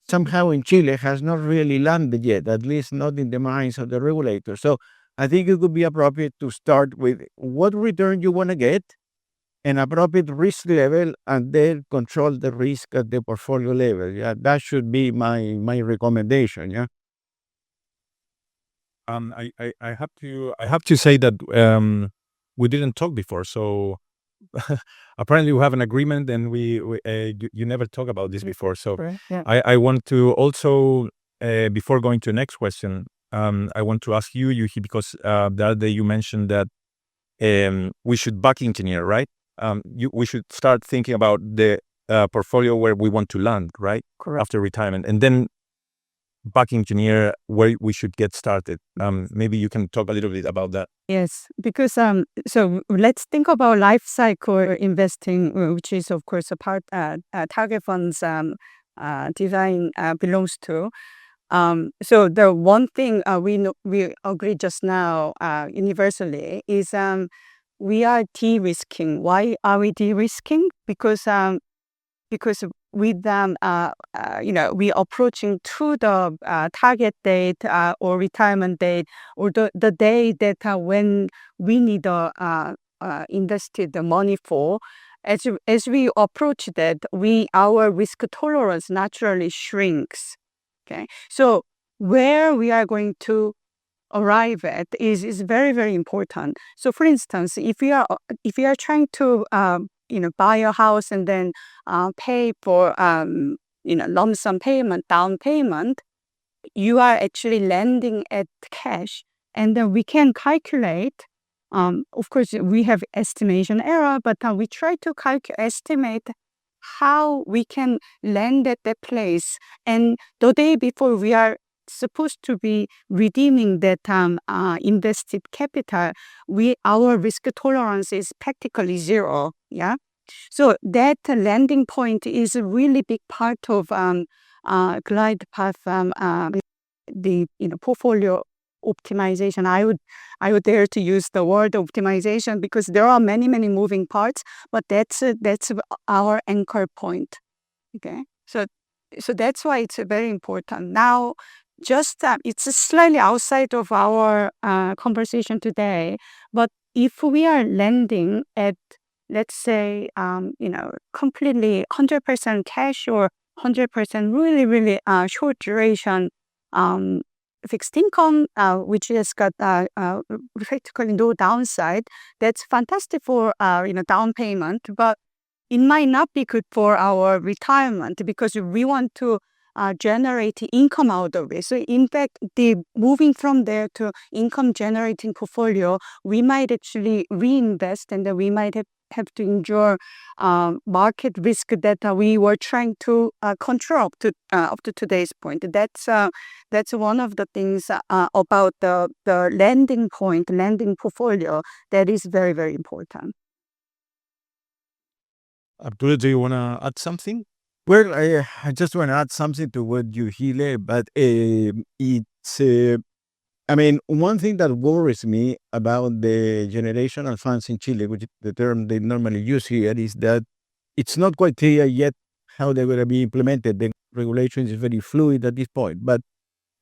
somehow in Chile has not really landed yet, at least not in the minds of the regulator. So I think it would be appropriate to start with what return you want to get, an appropriate risk level, and then control the risk at the portfolio level. Yeah, that should be my recommendation. Yeah. I have to say that we didn't talk before, so apparently we have an agreement, and you never talk about this before. So Right, yeah. I want to also before going to the next question, I want to ask you, Joo Hee, because the other day you mentioned that we should back engineer, right? We should start thinking about the portfolio where we want to land, right? Correct. After retirement, and then back engineer where we should get started. Maybe you can talk a little bit about that. Yes, because so let's think about life cycle investing, which is of course a part target funds design belongs to. So the one thing we agreed just now universally is we are de-risking. Why are we de-risking? Because with we approaching to the target date or retirement date or the day that when we need invested the money for. As we approach that, our risk tolerance naturally shrinks. Okay, so where we are going to arrive at is very, very important. So, for instance, if we are trying to buy a house and then pay for lump sum payment, down payment, you are actually lending at cash, and then we can calculate. Of course, we have estimation error, but we try to estimate how we can lend at that place. And the day before we are supposed to be redeeming that invested capital, our risk tolerance is practically zero. Yeah. So that landing point is a really big part of glide path, the portfolio optimization. I would dare to use the word optimization because there are many moving parts, but that's our anchor point. Okay, so that's why it's very important. Now it's slightly outside of our conversation today, but if we are lending at, let's say, completely 100% cash or 100% really, really short duration fixed income, which has got practically no downside, that's fantastic for down payment, but it might not be good for our retirement because we want to generate income out of it. So in fact, the moving from there to income generating portfolio, we might actually reinvest, and then we might have to endure market risk that we were trying to control up to today's point. That's one of the things about the lending portfolio that is very, very important. Arturo, do you want to add something? Well, I just want to add something to what Joo Hee Lee, but it's, one thing that worries me about the generational funds in Chile, which is the term they normally use here, is that it's not quite clear yet how they're going to be implemented. The regulation is very fluid at this point. But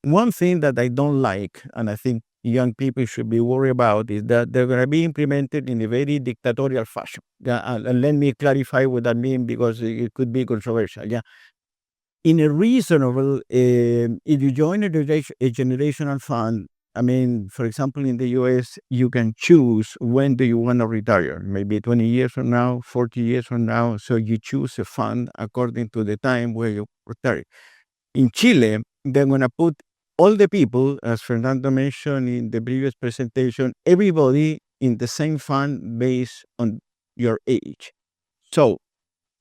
one thing that I don't like, and I think young people should be worried about, is that they're going to be implemented in a very dictatorial fashion. And let me clarify what that means, because it could be controversial. In a reasonable, if you join a generational fund, for example, in the US, you can choose when do you want to retire, maybe 20 years from now, 40 years from now. So you choose a fund according to the time where you retire. In Chile, they're going to put all the people, as Fernando mentioned in the previous presentation, everybody in the same fund based on your age. So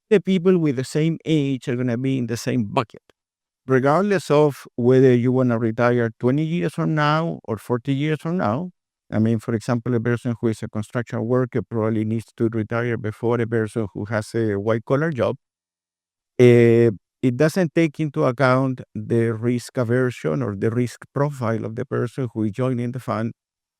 the people with the same age are going to be in the same bucket, regardless of whether you want to retire 20 years from now or 40 years from now. For example, a person who is a construction worker probably needs to retire before a person who has a white-collar job. It doesn't take into account the risk aversion or the risk profile of the person who is joining the fund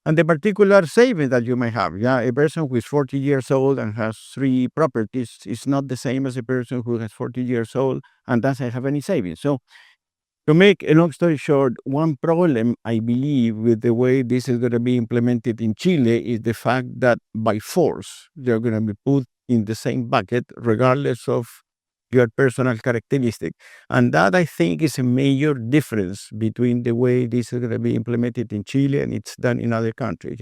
and the particular savings that you may have. A person who is 40 years old and has 3 properties is not the same as a person who has 40 years old and doesn't have any savings. So to make a long story short, one problem, I believe, with the way this is going to be implemented in Chile is the fact that by force, they're going to be put in the same bucket, regardless of your personal characteristic. And that, I think, is a major difference between the way this is going to be implemented in Chile and it's done in other countries.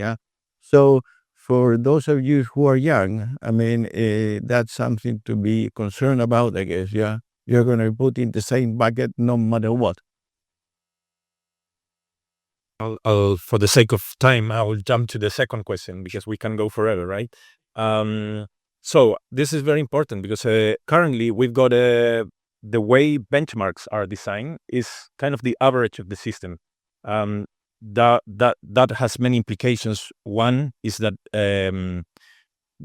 So for those of you who are young, that's something to be concerned about, I guess. You're going to be put in the same bucket no matter what. For the sake of time, I will jump to the second question because we can go forever, right? So this is very important because currently we've got the way benchmarks are designed is kind of the average of the system. That has many implications. One is that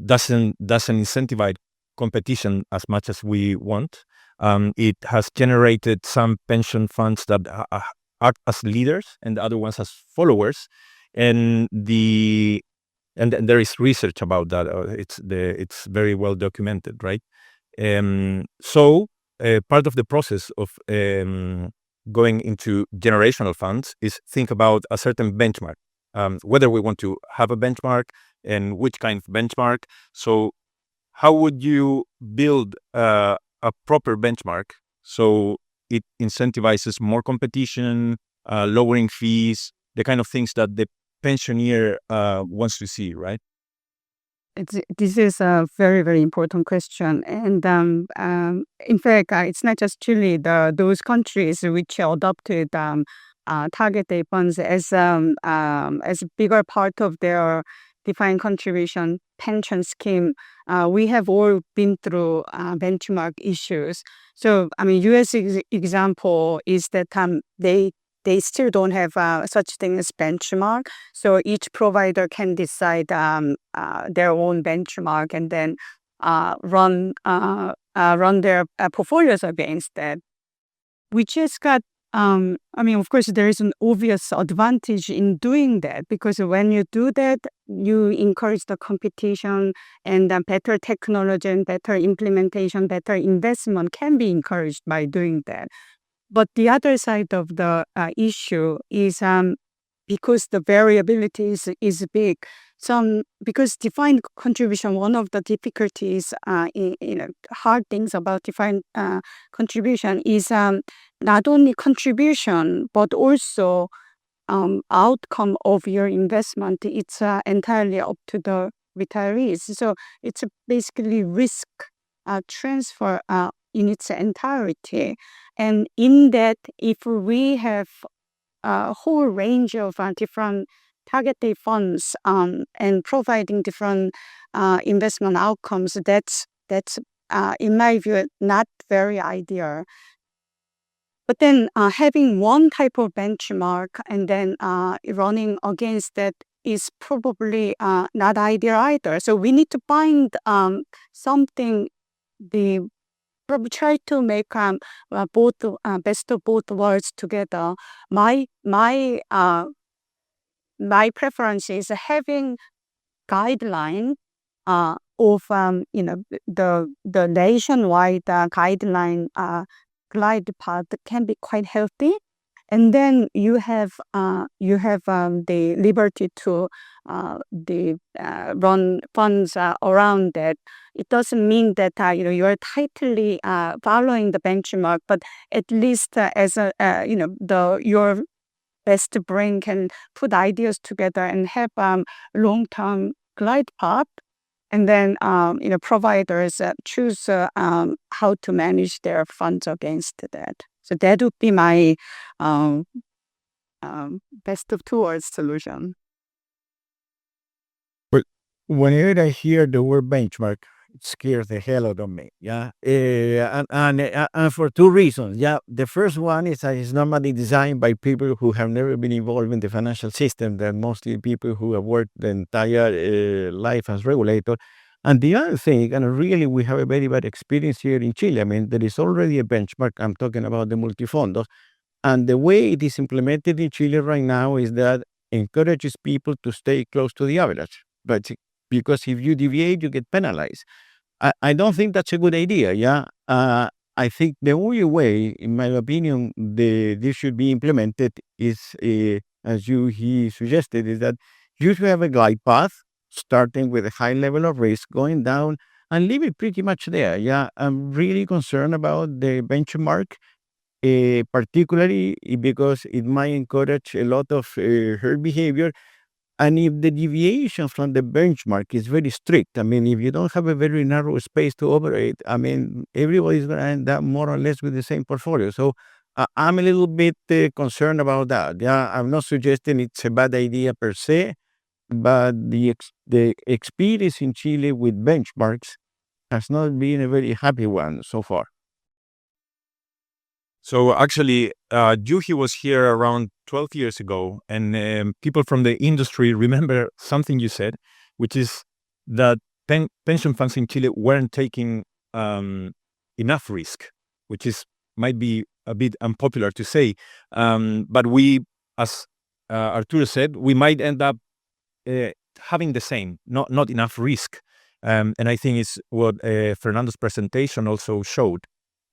doesn't incentivize competition as much as we want. It has generated some pension funds that act as leaders and the other ones as followers, and there is research about that. It's very well documented, right? So part of the process of going into generational funds is think about a certain benchmark, whether we want to have a benchmark and which kind of benchmark. So how would you build a proper benchmark so it incentivizes more competition, lowering fees, the kind of things that the pensioner wants to see, right? This is a very, very important question. And in fact, it's not just Chile, those countries which adopted target date funds as a bigger part of their defined contribution pension scheme, we have all been through benchmark issues. So, U.S. example is that they still don't have such thing as benchmark. So each provider can decide their own benchmark and then run their portfolios against that. Which has got, of course, there is an obvious advantage in doing that because when you do that, you encourage the competition and better technology and better implementation, better investment can be encouraged by doing that. But the other side of the issue is because the variability is big. Because defined contribution, one of the difficulties, hard things about defined contribution is not only contribution but also outcome of your investment. It's entirely up to the retirees. So it's basically risk transfer in its entirety. And in that, if we have a whole range of different target date funds and providing different investment outcomes, that's in my view not very ideal. But then having one type of benchmark and then running against that is probably not ideal either. So we need to find something, probably try to make both best of both worlds together. My preference is having guideline of the nationwide guideline glide path can be quite healthy, and then you have the liberty to run funds around that. It doesn't mean that you are tightly following the benchmark, but at least as your best brain can put ideas together and have long-term glide path. And then, providers choose how to manage their funds against that. So that would be my best of two worlds solution. But whenever I hear the word benchmark, it scares the hell out of me. Yeah, and for two reasons. Yeah, the first one is that it's normally designed by people who have never been involved in the financial system. They're mostly people who have worked the entire life as regulator. And the other thing, and really we have a very bad experience here in Chile. I mean, there is already a benchmark. I'm talking about the Multifondos. And the way it is implemented in Chile right now is that encourages people to stay close to the average. But because if you deviate, you get penalized. I don't think that's a good idea. Yeah. I think the only way, in my opinion, this should be implemented is, as he suggested, is that you should have a glide path, starting with a high level of risk, going down, and leave it pretty much there. Yeah. I'm really concerned about the benchmark, particularly because it might encourage a lot of herd behavior. And if the deviation from the benchmark is very strict, I mean, if you don't have a very narrow space to operate, I mean, everybody's going to end up more or less with the same portfolio. So I'm a little bit concerned about that. Yeah, I'm not suggesting it's a bad idea per se, but the experience in Chile with benchmarks has not been a very happy one so far. So actually, Joo Hee was here around 12 years ago, and people from the industry remember something you said, which is that pension funds in Chile weren't taking enough risk, which might be a bit unpopular to say, but we, as Arturo said, we might end up having the same, not enough risk, and I think it's what Fernando's presentation also showed,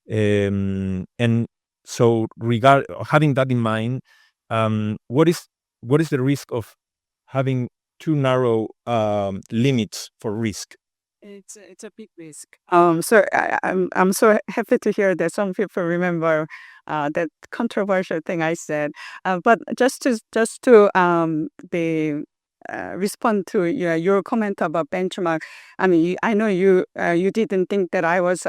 and so, having that in mind, what is the risk of having too narrow limits for risk? It's a big risk. So I'm so happy to hear that some people remember that controversial thing I said. But just to respond to your comment about benchmark. I mean, I know you didn't think that I was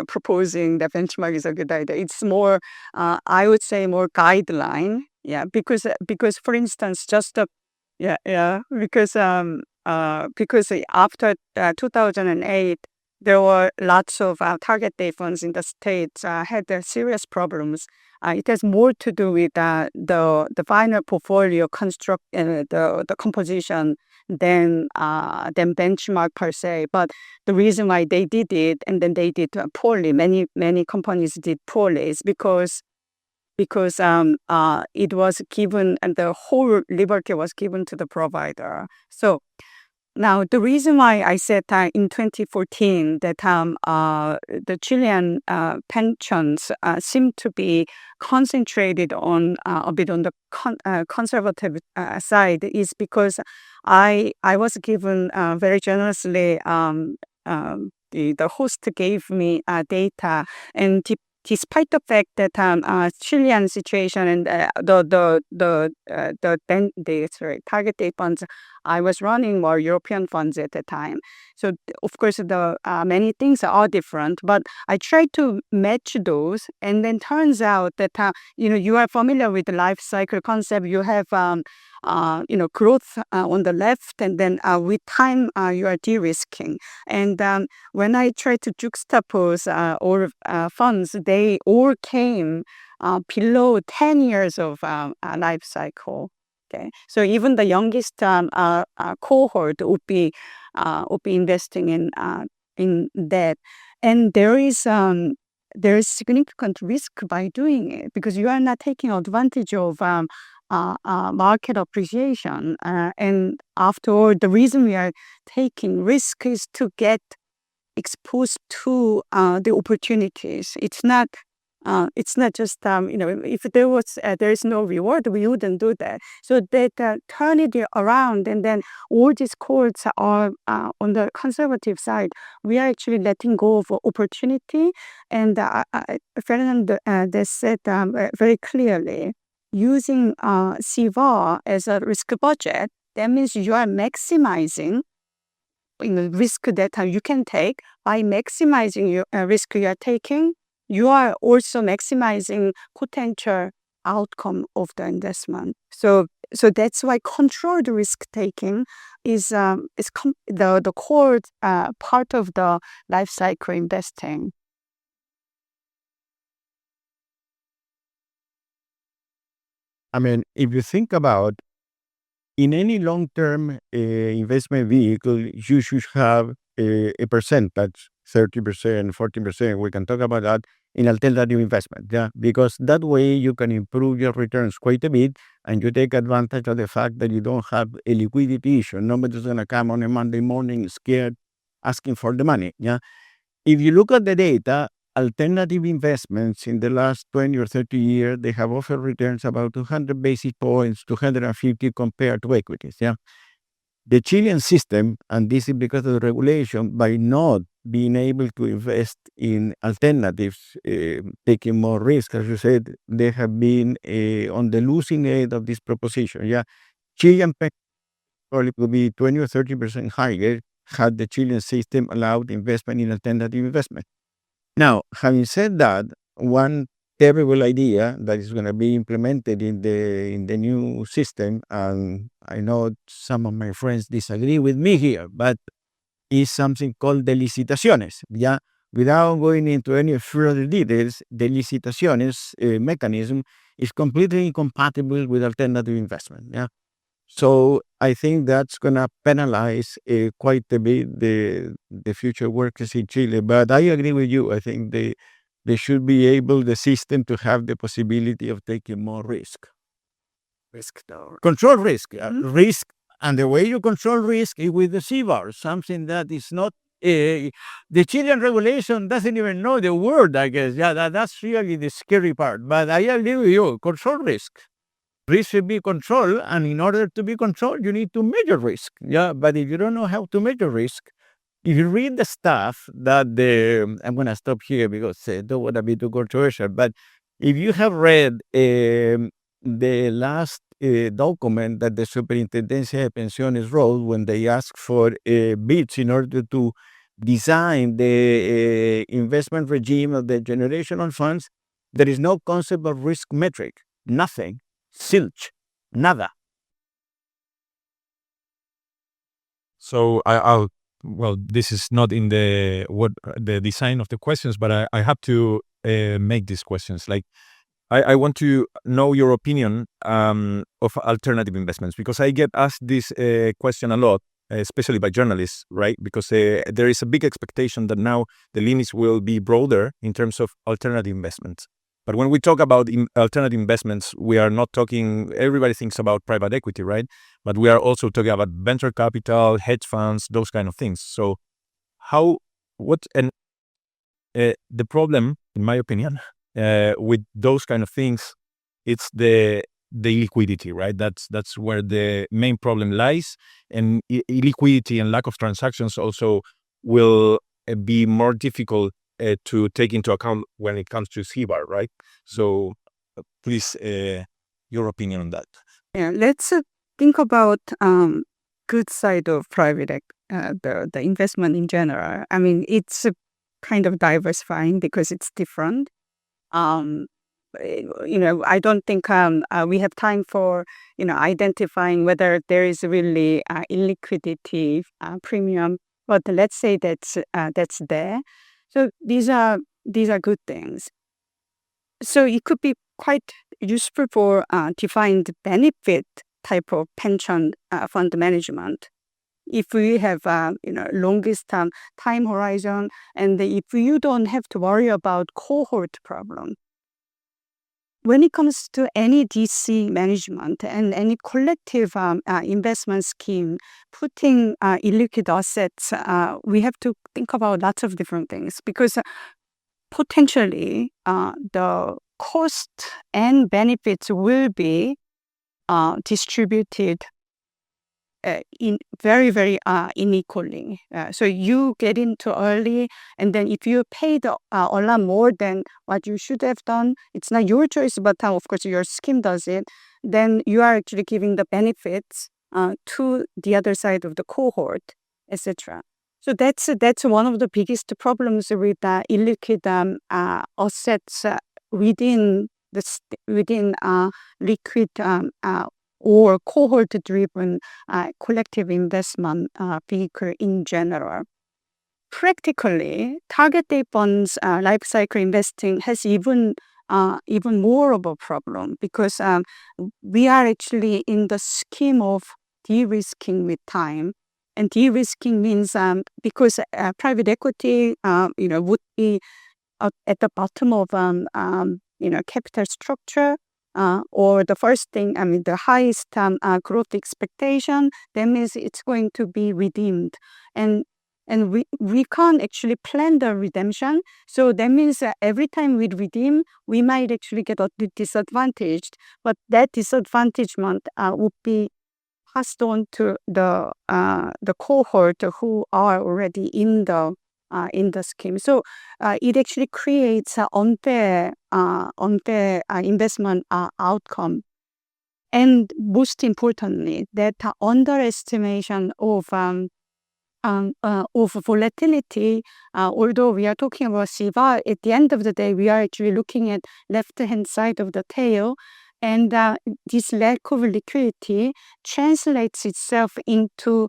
proposing that benchmark is a good idea. It's more, I would say, more guideline. Yeah, because for instance, because after 2008, there were lots of target date funds in the States had serious problems. It has more to do with the final portfolio construct, the composition than benchmark per se. But the reason why they did it, and then they did poorly, many companies did poorly, is because it was given, and the whole liberty was given to the provider. So Now, the reason why I said in 2014 that the Chilean pensions seem to be concentrated on a bit on the conservative side is because I was given very generously the host gave me data, and despite the fact that Chilean situation and target date funds I was running were European funds at the time. So of course the many things are different, but I tried to match those, and then turns out that you are familiar with the life cycle concept. You have growth on the left, and then with time you are de-risking. And when I tried to juxtapose all funds, they all came below 10 years of life cycle. Okay, so even the youngest cohort would be investing in that, and there is significant risk by doing it because you are not taking advantage of market appreciation. And after all, the reason we are taking risk is to get exposed to the opportunities. It's not just if there is no reward, we wouldn't do that. So that turn it around, and then all these cohorts are on the conservative side. We are actually letting go of opportunity, and Ferdinand said very clearly, using CVAR as a risk budget. That means you are maximizing risk that you can take. By maximizing your risk you are taking, you are also maximizing potential outcome of the investment. So that's why controlled risk taking is the core part of the life cycle investing. I mean, if you think about in any long-term investment vehicle, you should have a percentage, 30%, 40%. We can talk about that in alternative investment, yeah, because that way you can improve your returns quite a bit, and you take advantage of the fact that you don't have a liquidity issue. Nobody's gonna come on a Monday morning scared, asking for the money. Yeah, if you look at the data, alternative investments in the last 20 or 30 years, they have offered returns about 200 basis points, 250 compared to equities. Yeah. The Chilean system, and this is because of the regulation, by not being able to invest in alternatives, taking more risk, as you said, they have been on the losing end of this proposition. Yeah. Chilean probably would be 20 or 30% higher had the Chilean system allowed investment in alternative investment. Now, having said that, one terrible idea that is going to be implemented in the new system, and I know some of my friends disagree with me here, but is something called the licitaciones. Yeah, without going into any further details, the licitaciones mechanism is completely incompatible with alternative investment. Yeah. So I think that's going to penalize quite a bit the future workers in Chile. But I agree with you. I think they should be able, the system, to have the possibility of taking more risk. Control risk. Risk. And the way you control risk is with the CVAR, something that is not, the Chilean regulation doesn't even know the word, I guess. Yeah, that's really the scary part. But I agree with you. Control risk. Risk should be controlled, and in order to be controlled, you need to measure risk. Yeah, but if you don't know how to measure risk, if you read the stuff that I'm going to stop here because I don't want to be too controversial, but if you have read the last document that the Superintendencia de Pensiones wrote when they asked for bids in order to design the investment regime of the generational funds, there is no concept of risk metric, nothing. Silch, nada. So well, this is not in the design of the questions, but I have to make these questions. Like, I want to know your opinion of alternative investments, because I get asked this question a lot, especially by journalists, right? Because there is a big expectation that now the limits will be broader in terms of alternative investments. But when we talk about alternative investments, we are not talking, everybody thinks about private equity, right? but we are also talking about venture capital, hedge funds, those kind of things. So the problem, in my opinion, with those kind of things, it's the illiquidity, right? That's where the main problem lies, and illiquidity and lack of transactions also will be more difficult to take into account when it comes to CBAR, right? So please, your opinion on that. Yeah, let's think about good side of the investment in general. I mean, it's kind of diversifying because it's different. I don't think we have time for identifying whether there is really illiquidity premium, but let's say that's there. So these are good things. So it could be quite useful for defined benefit type of pension fund management. If we have longest time horizon, and if you don't have to worry about cohort problem. When it comes to any DC management and any collective investment scheme, putting illiquid assets, we have to think about lots of different things, because potentially the cost and benefits will be distributed in very, very unequally. So you get into early, and then if you paid a lot more than what you should have done, it's not your choice, but of course your scheme does it, then you are actually giving the benefits to the other side of the cohort, etc. So that's one of the biggest problems with illiquid assets within liquid or cohort-driven collective investment vehicle in general. Practically, target date funds life cycle investing has even more of a problem, because we are actually in the scheme of de-risking with time. And de-risking means because private equity would be at the bottom of capital structure, or the first thing, the highest growth expectation, that means it's going to be redeemed. And we can't actually plan the redemption. So that means that every time we redeem, we might actually get disadvantaged. But that disadvantagement would be passed on to the cohort who are already in the scheme. So it actually creates an unfair investment outcome. And most importantly, that underestimation of volatility, although we are talking about CBAR, at the end of the day, we are actually looking at left-hand side of the tail. And this lack of liquidity translates itself into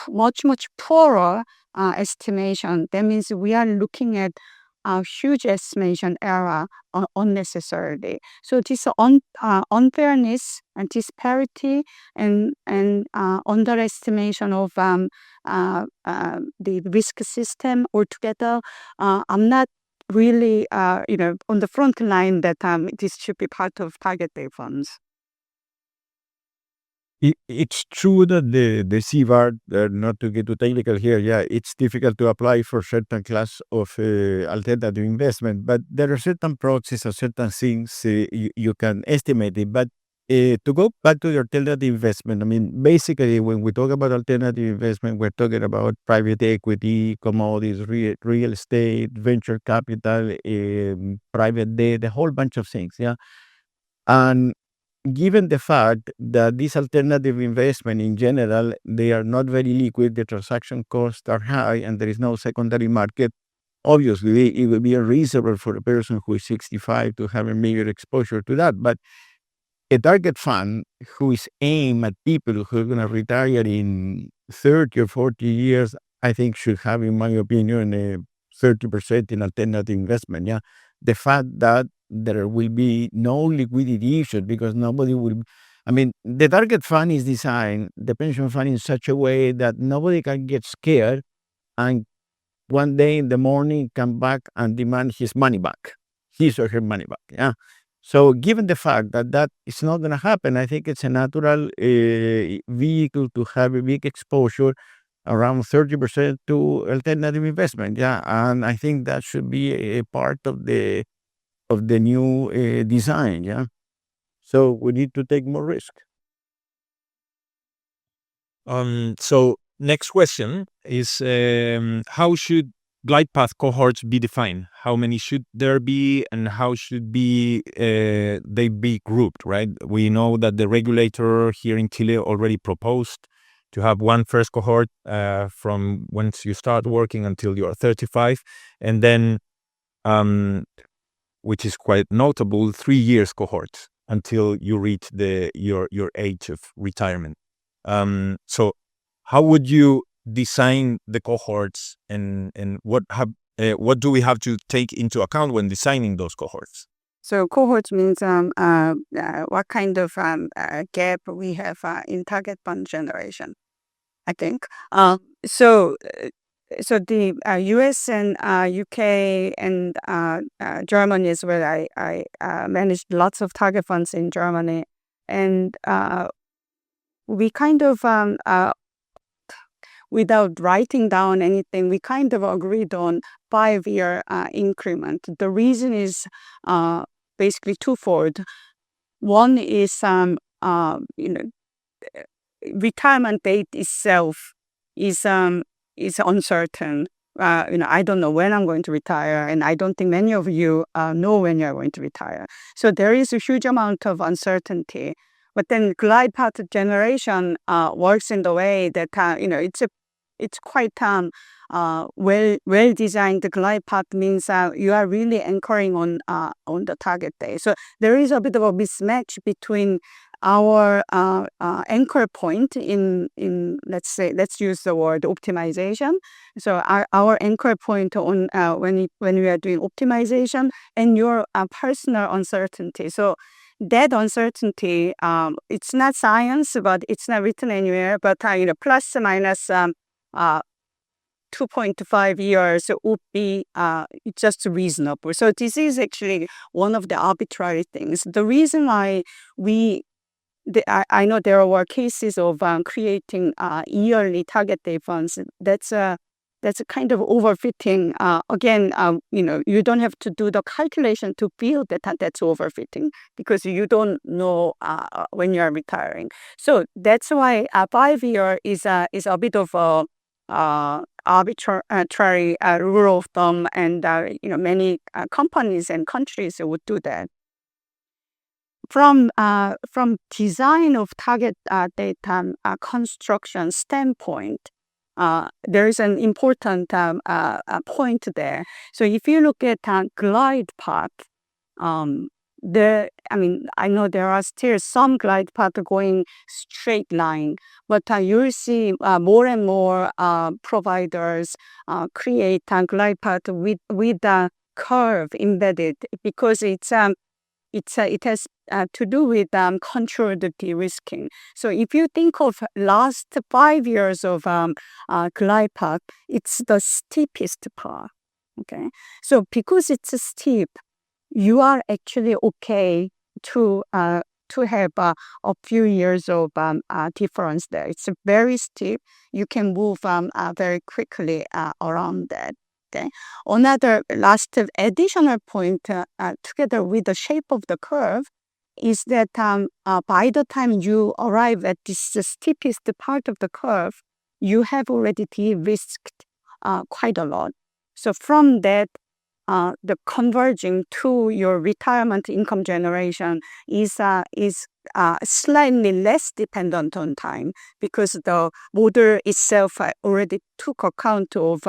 much, much poorer estimation. That means we are looking at a huge estimation error unnecessarily. So this unfairness and disparity and underestimation of the risk system altogether, I'm not really on the front line that this should be part of target date funds. It's true that the CBAR, not to get too technical here, it's difficult to apply for certain class of alternative investment, but there are certain proxies or certain things you can estimate it. But to go back to the alternative investment, basically when we talk about alternative investment, we're talking about private equity, commodities, real estate, venture capital, private debt, a whole bunch of things, And given the fact that these alternative investment in general, they are not very liquid, the transaction costs are high, and there is no secondary market, obviously it would be unreasonable for a person who is 65 to have a major exposure to that. But a target fund who is aimed at people who are going to retire in 30 or 40 years, I think should have, in my opinion, a 30% in alternative investment. The fact that there will be no liquidity issue because nobody will. The target fund is designed, the pension fund, in such a way that nobody can get scared and one day in the morning come back and demand his money back, his or her money back. So given the fact that that is not going to happen, I think it's a natural vehicle to have a big exposure, around 30% to alternative investment. Yeah, and I think that should be a part of the new design. Yeah, so we need to take more risk. So next question is, how should glide path cohorts be defined? How many should there be, and how should they be grouped, right? We know that the regulator here in Chile already proposed to have one first cohort from once you start working until you are 35, and then, which is quite notable, 3 years cohorts until you reach your age of retirement. So how would you design the cohorts, and what do we have to take into account when designing those cohorts? So cohorts means what kind of gap we have in target fund generation, I think. So the US and UK and Germany is where I managed lots of target funds in Germany, and we kind of without writing down anything, we kind of agreed on 5-year increment. The reason is basically twofold. One is retirement date itself is uncertain. I don't know when I'm going to retire, and I don't think many of you know when you're going to retire. So there is a huge amount of uncertainty. But then glide path generation works in the way that it's quite well designed. The glide path means you are really anchoring on the target day. So there is a bit of a mismatch between our anchor point in let's use the word optimization. So our anchor point on when we are doing optimization and your personal uncertainty. So that uncertainty, it's not science, but it's not written anywhere. But plus or minus 2.5 years would be just reasonable. So this is actually one of the arbitrary things. The reason why I know there were cases of creating yearly target date funds. That's a kind of overfitting. Again, you don't have to do the calculation to feel that that's overfitting, because you don't know when you're retiring. So that's why 5-year is a bit of a arbitrary rule of thumb, and many companies and countries would do that. From design of target date construction standpoint, there is an important point there. So if you look at glide path, I know there are still some glide path going straight line, but you'll see more and more providers create a glide path with a curve embedded, because it has to do with controlled de-risking. So if you think of last 5 years of glide path, it's the steepest part. Okay, so because it's steep, you are actually okay to have a few years of difference there. It's very steep. You can move very quickly around that. Okay. Another last additional point, together with the shape of the curve, is that by the time you arrive at this steepest part of the curve, you have already de-risked quite a lot. So from that, the converging to your retirement income generation is slightly less dependent on time, because the model itself already took account of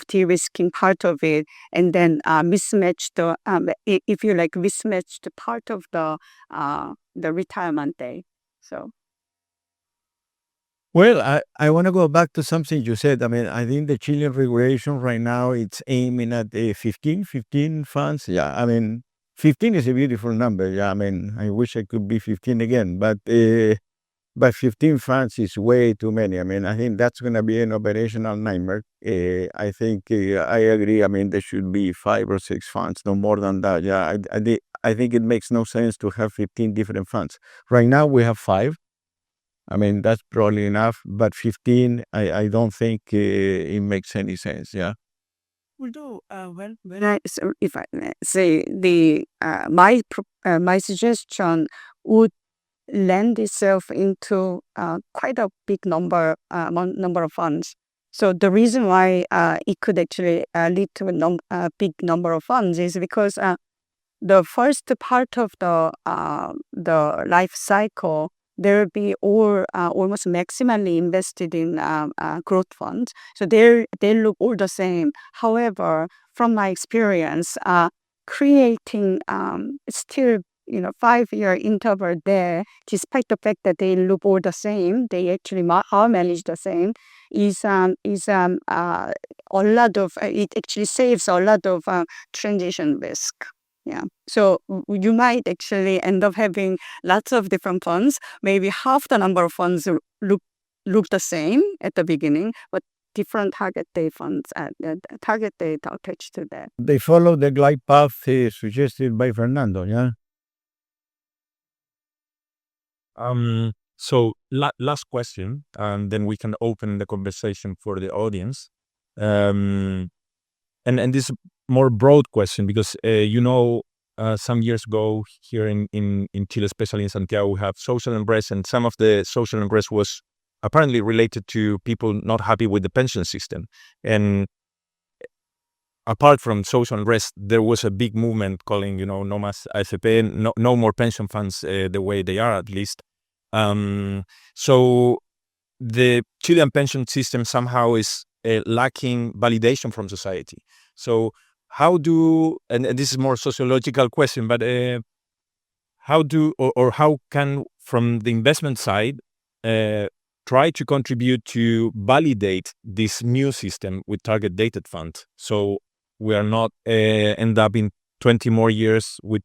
de-risking part of it, and then mismatched part of the retirement day. So. Well, I want to go back to something you said. I think the Chilean regulation right now, it's aiming at 15 funds. Yeah, 15 is a beautiful number. Yeah, I wish I could be 15 again, but 15 funds is way too many. I think that's going to be an operational nightmare. I think I agree. There should be 5 or 6 funds, no more than that. Yeah, I think it makes no sense to have 15 different funds. Right now we have 5. I mean, that's probably enough, but 15, I don't think it makes any sense. Yeah. Although, when I so if I may say my suggestion would lend itself into quite a big number of funds. So the reason why it could actually lead to a big number of funds is because the first part of the life cycle, there will be almost maximally invested in growth funds. So they look all the same. However, from my experience, creating still 5-year interval there, despite the fact that they look all the same, they actually are managed the same, is a lot of it actually saves a lot of transition risk. Yeah. So you might actually end up having lots of different funds. Maybe half the number of funds look the same at the beginning, but different target date funds, target date attached to that. They follow the glide path suggested by Fernando. Yeah. So last question, and then we can open the conversation for the audience. And this more broad question because some years ago here in Chile, especially in Santiago, we have social unrest, and some of the social unrest was apparently related to people not happy with the pension system. And apart from social unrest, there was a big movement calling, no más AFP, no more pension funds the way they are, at least. So the Chilean pension system somehow is lacking validation from society. So how and this is more sociological question, but how can, from the investment side, try to contribute to validate this new system with target dated funds, so we are not end up in 20 more years with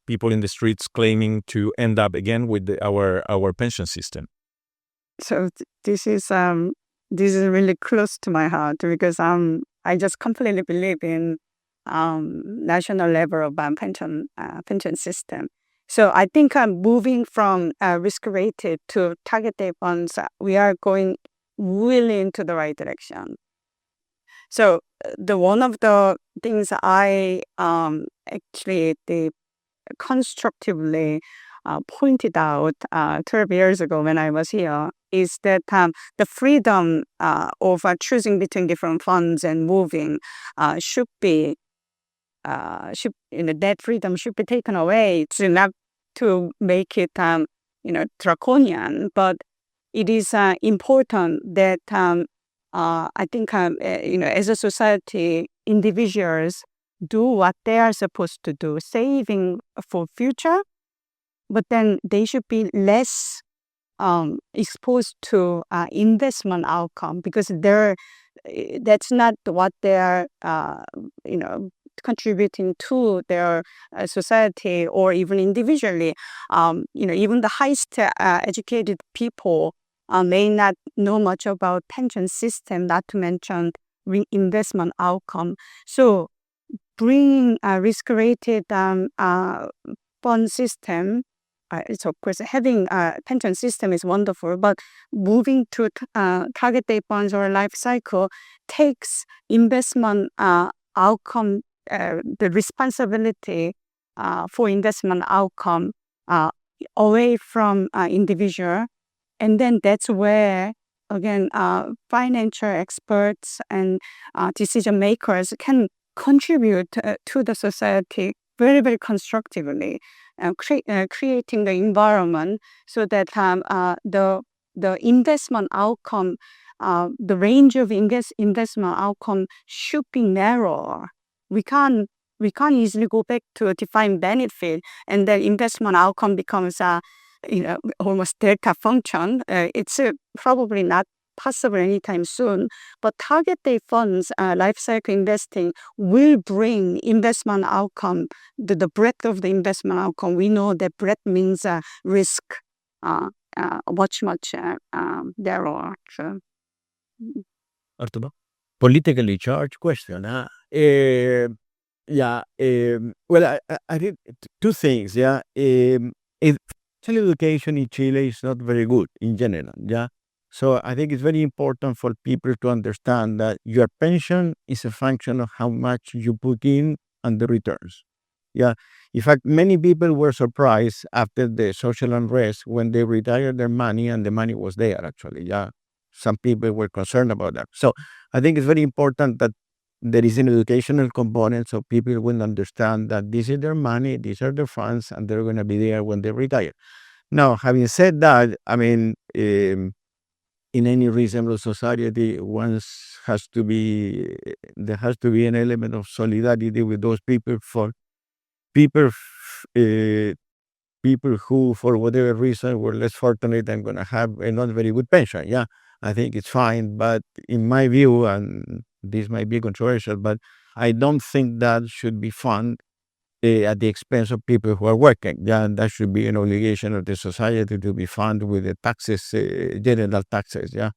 people in the streets claiming to end up again with our pension system. So this is really close to my heart because I just completely believe in national level of pension system. So I think moving from risk-rated to target date funds, we are going really into the right direction. So one of the things I actually constructively pointed out 12 years ago when I was here is that the freedom of choosing between different funds and moving should be that freedom should be taken away, to not to make it draconian, but it is important that I think as a society, individuals do what they are supposed to do, saving for future, but then they should be less exposed to investment outcome because that's not what they are contributing to their society or even individually. Even the highest educated people may not know much about pension system, not to mention investment outcome. So bringing a risk-rated fund system, so of course having a pension system is wonderful, but moving to target date funds or life cycle takes investment outcome, the responsibility for investment outcome away from individual. And then that's where, again, financial experts and decision makers can contribute to the society very, very constructively, creating the environment so that the investment outcome, the range of investment outcome should be narrower. We can't easily go back to a defined benefit and the investment outcome becomes almost delta function. It's probably not possible anytime soon, but target date funds, life cycle investing will bring investment outcome, the breadth of the investment outcome. We know that breadth means risk much narrower. So. Arturo? Politically charged question. Yeah. Well, I think two things. Yeah. Financial education in Chile is not very good in general. Yeah. So I think it's very important for people to understand that your pension is a function of how much you put in and the returns. Yeah. In fact, many people were surprised after the social unrest when they retired their money and the money was there actually. Yeah. Some people were concerned about that. So I think it's very important that there is an educational component so people will understand that this is their money, these are their funds, and they're going to be there when they retire. Now, having said that, I mean, in any reasonable society, there has to be an element of solidarity with those people for people, people who, for whatever reason, were less fortunate and going to have a not very good pension. Yeah, I think it's fine. But in my view, and this might be controversial, but I don't think that should be funded at the expense of people who are working. Yeah, that should be an obligation of the society to be funded with the taxes, general taxes. Yeah.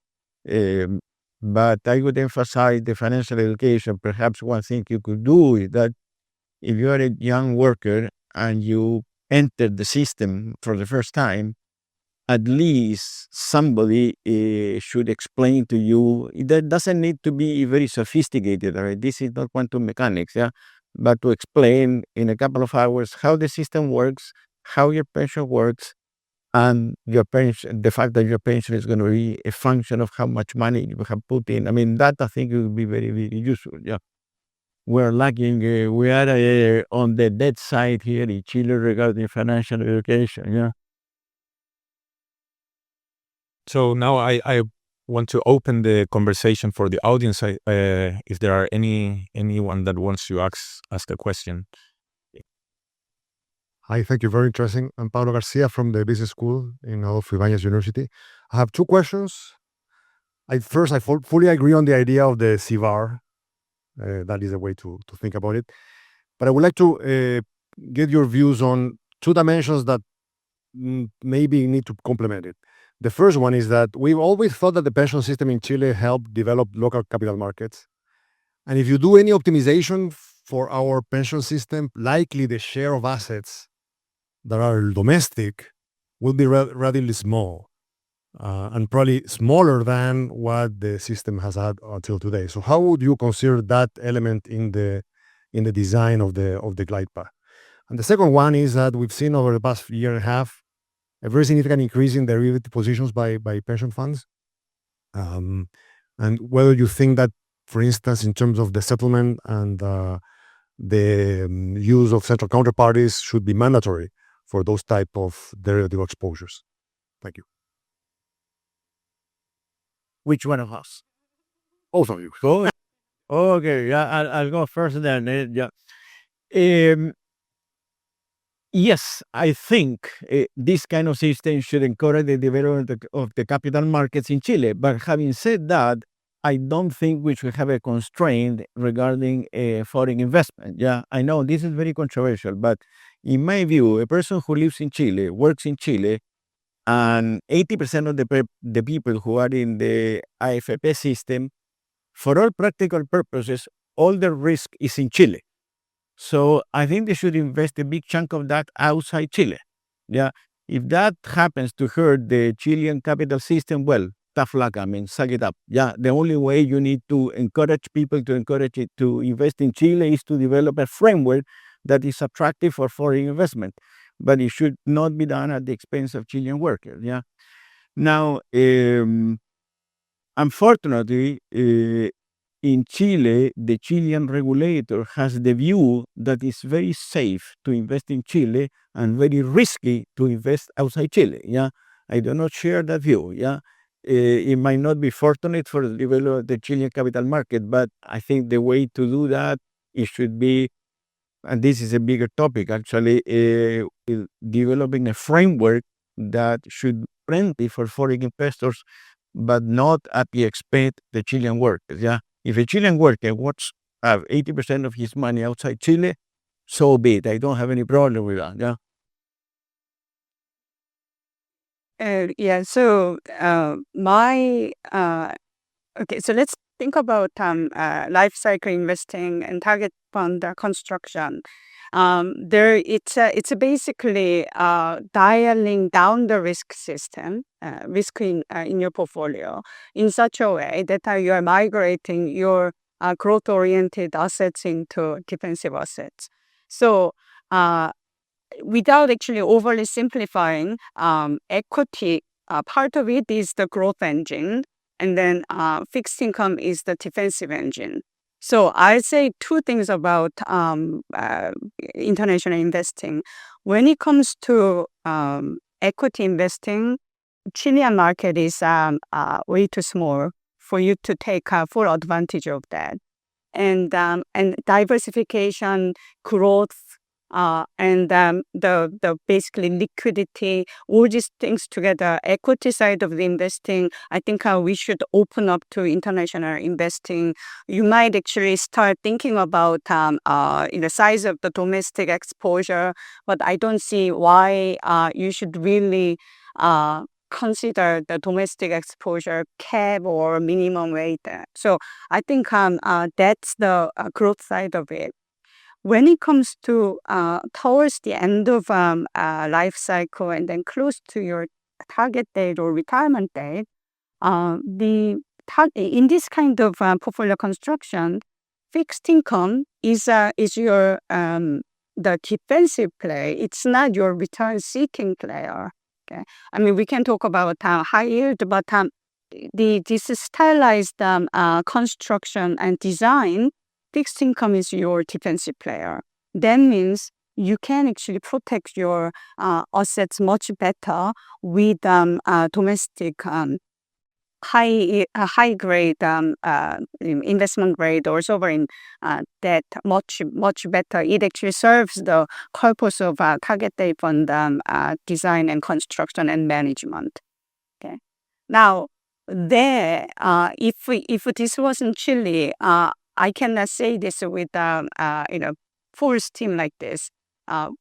But I would emphasize the financial education. Perhaps one thing you could do is that if you are a young worker and you enter the system for the first time, at least somebody should explain to you. That doesn't need to be very sophisticated. Right? This is not quantum mechanics, yeah, but to explain in a couple of hours how the system works, how your pension works, and your pension, the fact that your pension is going to be a function of how much money you have put in. I mean, that I think will be very, very useful. Yeah. We're lacking, we are on the dead side here in Chile regarding financial education. Yeah. So now I want to open the conversation for the audience. If there are anyone that wants to ask a question. Hi, thank you. Very interesting. I'm Pablo Garcia from the Business School in Adolfo Ibáñez University. I have two questions. I fully agree on the idea of the CVAR. That is a way to think about it. But I would like to get your views on two dimensions that maybe need to complement it. The first one is that we've always thought that the pension system in Chile helped develop local capital markets. And if you do any optimization for our pension system, likely the share of assets that are domestic will be relatively small and probably smaller than what the system has had until today. So how would you consider that element in the design of the glide path? And the second one is that we've seen over the past year and a half a very significant increase in derivative positions by pension funds. And whether you think that, for instance, in terms of the settlement and the use of central counterparties should be mandatory for those type of derivative exposures. Thank you. Which one of us? Both of you. Go. Okay, yeah, I'll go first then. Yeah. Yes, I think this kind of system should encourage the development of the capital markets in Chile. But having said that, I don't think we should have a constraint regarding foreign investment. Yeah, I know this is very controversial, but in my view, a person who lives in Chile, works in Chile, and 80% of the people who are in the AFP system, for all practical purposes, all the risk is in Chile. So I think they should invest a big chunk of that outside Chile. Yeah, if that happens to hurt the Chilean capital system, well, tough luck. I mean, suck it up. Yeah, the only way you need to encourage people to encourage it to invest in Chile is to develop a framework that is attractive for foreign investment, but it should not be done at the expense of Chilean workers. Yeah. Now, unfortunately, in Chile, the Chilean regulator has the view that it's very safe to invest in Chile and very risky to invest outside Chile. Yeah, I do not share that view. Yeah, it might not be fortunate for the development of the Chilean capital market, but I think the way to do that, it should be, and this is a bigger topic actually, developing a framework that should be friendly for foreign investors, but not at the expense of the Chilean workers. Yeah, if a Chilean worker wants to have 80% of his money outside Chile, so be it. I don't have any problem with that. Yeah. Yeah. So my okay. So let's think about life cycle investing and target fund construction, it's basically dialing down the risk system, risk in your portfolio in such a way that you are migrating your growth-oriented assets into defensive assets. So without actually overly simplifying, equity, part of it is the growth engine, and then fixed income is the defensive engine. So I say two things about international investing. When it comes to equity investing, Chilean market is way too small for you to take full advantage of that. And diversification, growth, and the basically liquidity, all these things together, equity side of the investing, I think we should open up to international investing. You might actually start thinking about the size of the domestic exposure, but I don't see why you should really consider the domestic exposure cap or minimum rate. So I think that's the growth side of it. When it comes to towards the end of life cycle and then close to your target date or retirement date, in this kind of portfolio construction, fixed income is your the defensive play. It's not your return-seeking player. Okay, I mean we can talk about high yield, but this stylized construction and design. Fixed income is your defensive player. That means you can actually protect your assets much better with domestic high grade investment grade or sovereign debt much better. It actually serves the purpose of target date fund design and construction and management. Okay, now there if this was in Chile, I cannot say this with full steam like this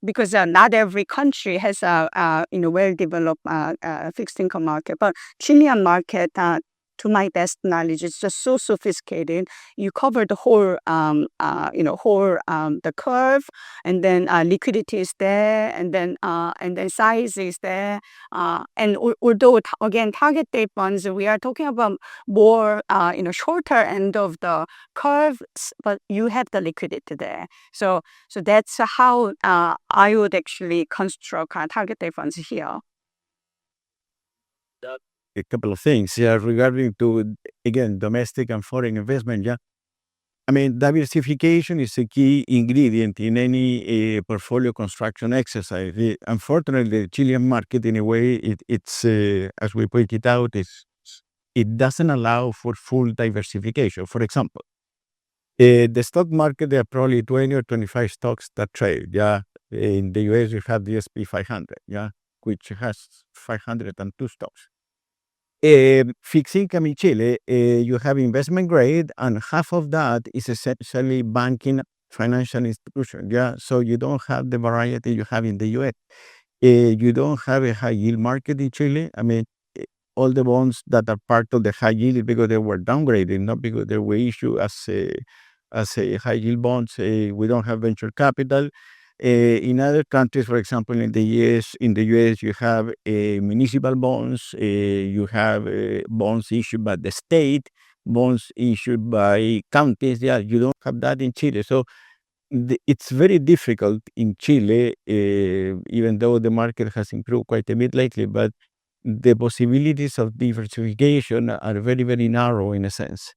because not every country has a well-developed fixed income market. But Chilean market, to my best knowledge, is just so sophisticated. You cover the whole the curve, and then liquidity is there, and then size is there. And although again target date funds, we are talking about more shorter end of the curve, but you have the liquidity there. So that's how I would actually construct target date funds here. A couple of things regarding to, again, domestic and foreign investment. I mean, diversification is a key ingredient in any portfolio construction exercise. Unfortunately, the Chilean market, in a way, it's as we pointed out, it doesn't allow for full diversification. For example, the stock market, there are probably 20 or 25 stocks that trade. In the US, you have the SP 500, which has 502 stocks. Fixed income in Chile, you have investment grade, and half of that is essentially banking financial institution. So you don't have the variety you have in the US. You don't have a high yield market in Chile. I mean, all the bonds that are part of the high yield is because they were downgraded, not because they were issued as a high yield bonds. We don't have venture capital. In other countries, for example, in the US, you have municipal bonds. You have bonds issued by the state, bonds issued by counties. You don't have that in Chile. So it's very difficult in Chile, even though the market has improved quite a bit lately. But the possibilities of diversification are very, very narrow in a sense.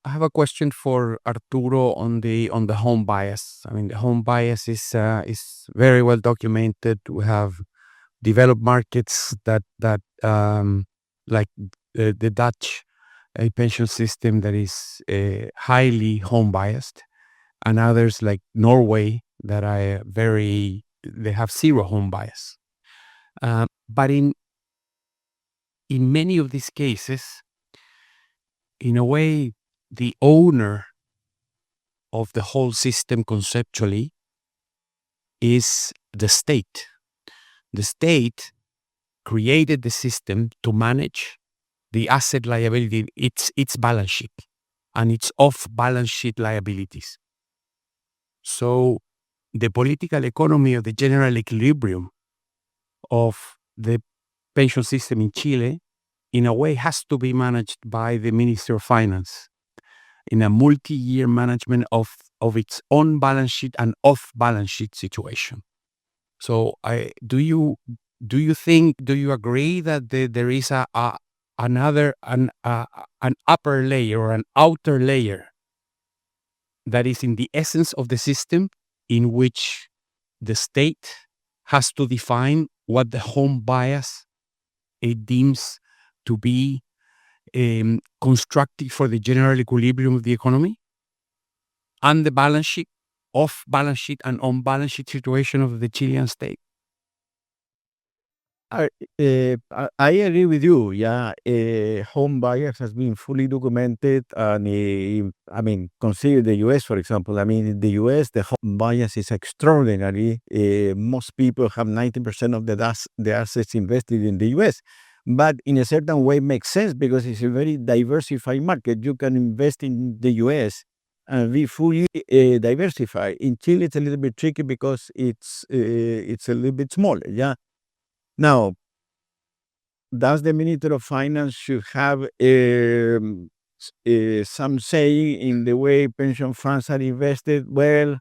I have a question for Arturo on the home bias. I mean, the home bias is very well documented. We have developed markets that like the Dutch pension system that is highly home biased, and others like Norway that they have zero home bias. But in many of these cases, in a way, the owner of the whole system conceptually is the state. The state created the system to manage the asset liability, its balance sheet and its off-balance sheet liabilities. So the political economy of the general equilibrium of the pension system in Chile, in a way, has to be managed by the Ministry of Finance in a multi-year management of its on balance sheet and off balance sheet situation. So do you agree that there is an upper layer or an outer layer that is in the essence of the system, in which the state has to define what the home bias it deems to be constructive for the general equilibrium of the economy, and the balance sheet, off balance sheet and on balance sheet situation of the Chilean state? I agree with you. Yeah, home bias has been fully documented, and I mean, consider the U.S. for example. I mean, in the U.S. the home bias is extraordinary. Most people have 90% of the assets invested in the U.S., but in a certain way makes sense because it's a very diversified market. You can invest in the U.S. and be fully diversified. In Chile, it's a little bit tricky because it's a little bit smaller. Yeah. Now, does the Minister of Finance should have some say in the way pension funds are invested? Well,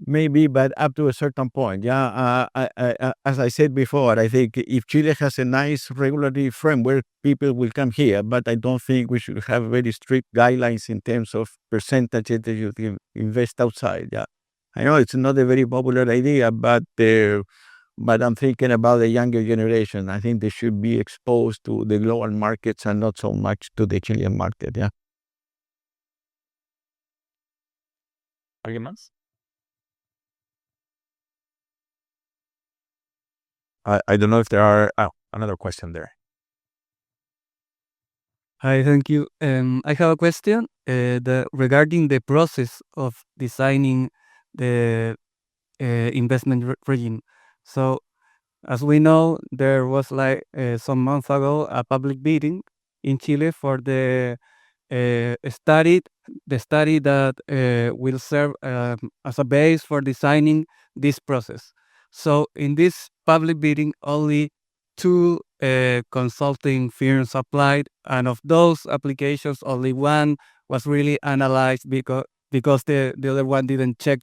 maybe, but up to a certain point. Yeah, as I said before, I think if Chile has a nice regulatory framework, people will come here. But I don't think we should have very strict guidelines in terms of percentages that you can invest outside. Yeah, I know it's not a very popular idea, but I'm thinking about the younger generation. I think they should be exposed to the global markets and not so much to the Chilean market. Yeah. Arguments? I don't know if there are. Oh, another question there. Hi, thank you. I have a question regarding the process of designing the investment regime. So, as we know, there was some months ago a public meeting in Chile for the study that will serve as a base for designing this process. So, in this public meeting, only two consulting firms applied, and of those applications, only one was really analyzed because the other one didn't check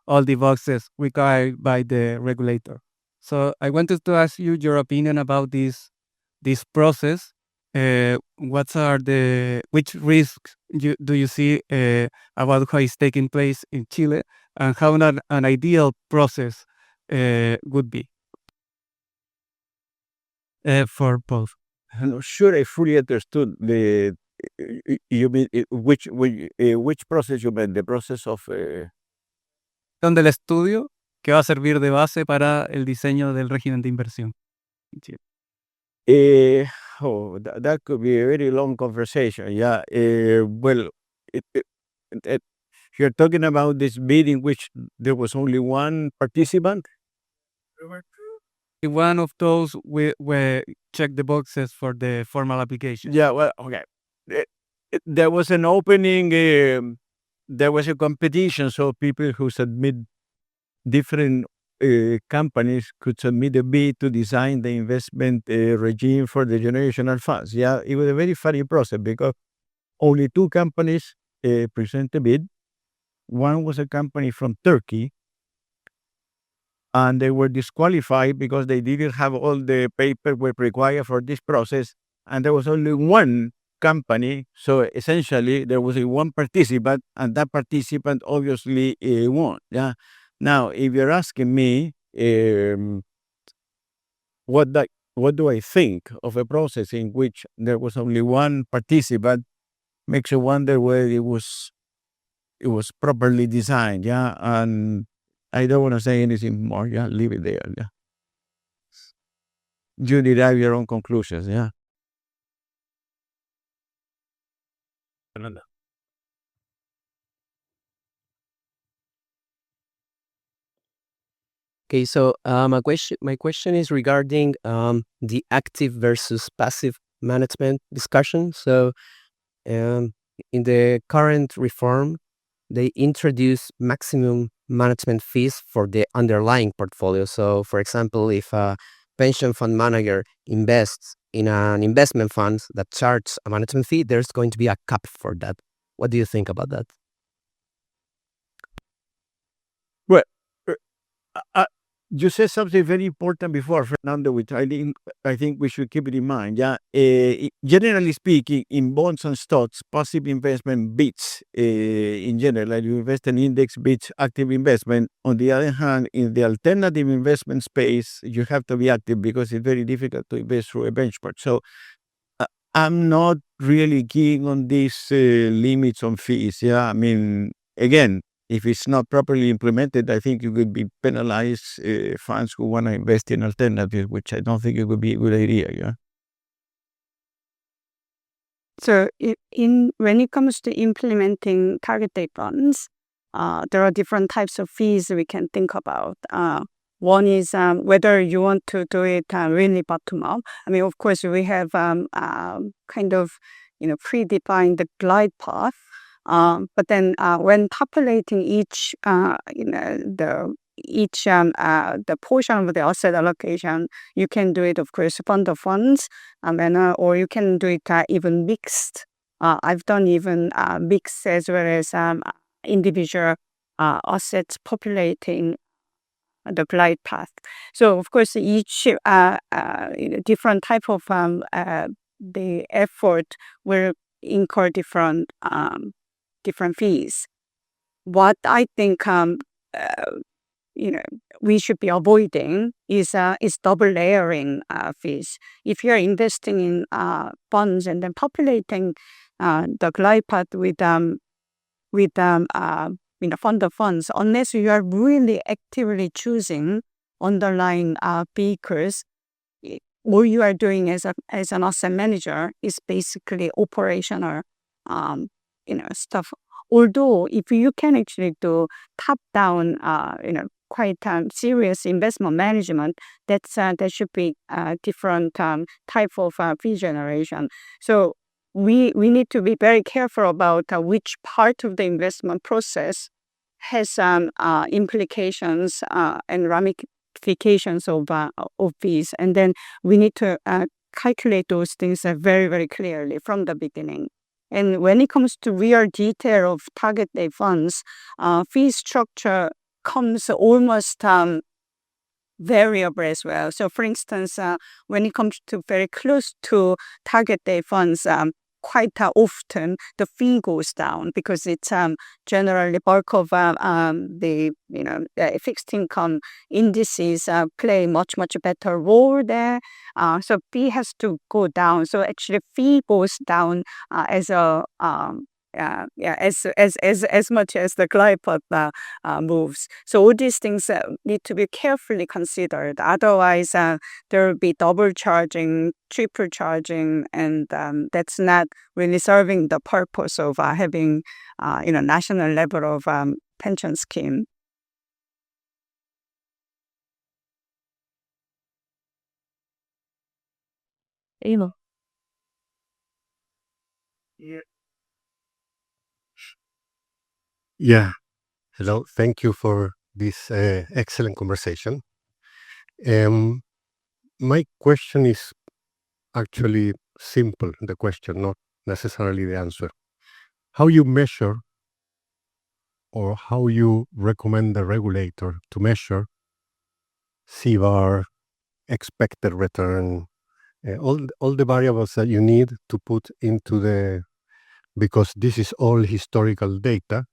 all the boxes required by the regulator. So I wanted to ask you your opinion about this process. Which risks do you see about how it's taking place in Chile, and how an ideal process would be for both? I'm not sure I fully understood you mean which process you meant, the process of Del estudio que va a servir de base para el diseño del régimen de inversión en Chile. that could be a very long conversation. Yeah. Well, you're talking about this meeting which there was only one participant. One of those where check the boxes for the formal application. Yeah. Well, okay. There was an opening. There was a competition, so people who submit different companies could submit a bid to design the investment regime for the generational funds. Yeah, it was a very funny process because only two companies present a bid. One was a company from Turkey, and they were disqualified because they didn't have all the paperwork required for this process. And there was only one company, so essentially there was one participant, and that participant obviously won. Yeah. Now, if you're asking me, what do I think of a process in which there was only one participant, makes you wonder whether it was properly designed. Yeah, and I don't want to say anything more. Yeah, leave it there. Yeah, you derive your own conclusions. Yeah. Fernanda. Okay, so my question is regarding the active versus passive management discussion. So in the current reform, they introduce maximum management fees for the underlying portfolio. So, for example, if a pension fund manager invests in an investment fund that charges a management fee, there's going to be a cap for that. What do you think about that? Well, you said something very important before, Fernando, which I think we should keep it in mind. Yeah, generally speaking, in bonds and stocks, passive investment beats, in general, like you invest in index beats active investment. On the other hand, in the alternative investment space, you have to be active because it's very difficult to invest through a benchmark. So I'm not really keen on these limits on fees. Yeah, I mean, again, if it's not properly implemented, I think you could be penalized funds who want to invest in alternatives, which I don't think it would be a good idea. Yeah. So when it comes to implementing target date funds, there are different types of fees we can think about. One is whether you want to do it really bottom up. I mean, of course, we have kind of predefined the glide path. But then when populating each the portion of the asset allocation, you can do it, of course, fund of funds, or you can do it even mixed. I've done even mixed as well as individual assets populating the glide path. So, of course, each different type of the effort will incur different fees. What I think we should be avoiding is double layering fees. If you're investing in funds and then populating the glide path with fund of funds, unless you are really actively choosing underlying vehicles, all you are doing as an asset manager is basically operational stuff. Although if you can actually do top-down, quite serious investment management, that should be a different type of fee generation. So we need to be very careful about which part of the investment process has implications and ramifications of fees, and then we need to calculate those things very, very clearly from the beginning. And when it comes to real detail of target date funds, fee structure comes almost variable as well. So, for instance, when it comes to very close to target date funds, quite often the fee goes down because it's generally bulk of the fixed income indices play much better role there. So fee has to go down. So actually fee goes down as a as much as the glide path moves. So all these things need to be carefully considered. Otherwise, there will be double charging, triple charging, and that's not really serving the purpose of having national level of pension scheme. Eva. Yeah. Hello. Thank you for this excellent conversation. My question is actually simple, the question, not necessarily the answer. How you measure or how you recommend the regulator to measure CBAR, expected return, all the variables that you need to put into because this is all historical data,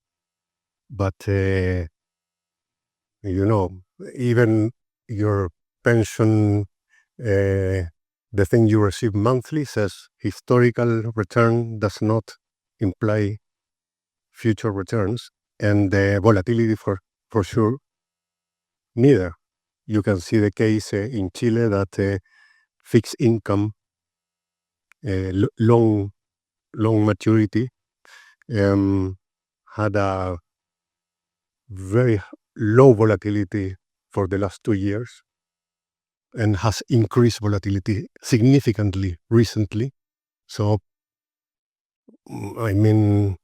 but even your pension, the thing you receive monthly says historical return does not imply future returns, and the volatility for sure neither. You can see the case in Chile that fixed income, long maturity, had a very low volatility for the last 2 years and has increased volatility significantly recently. So, I mean,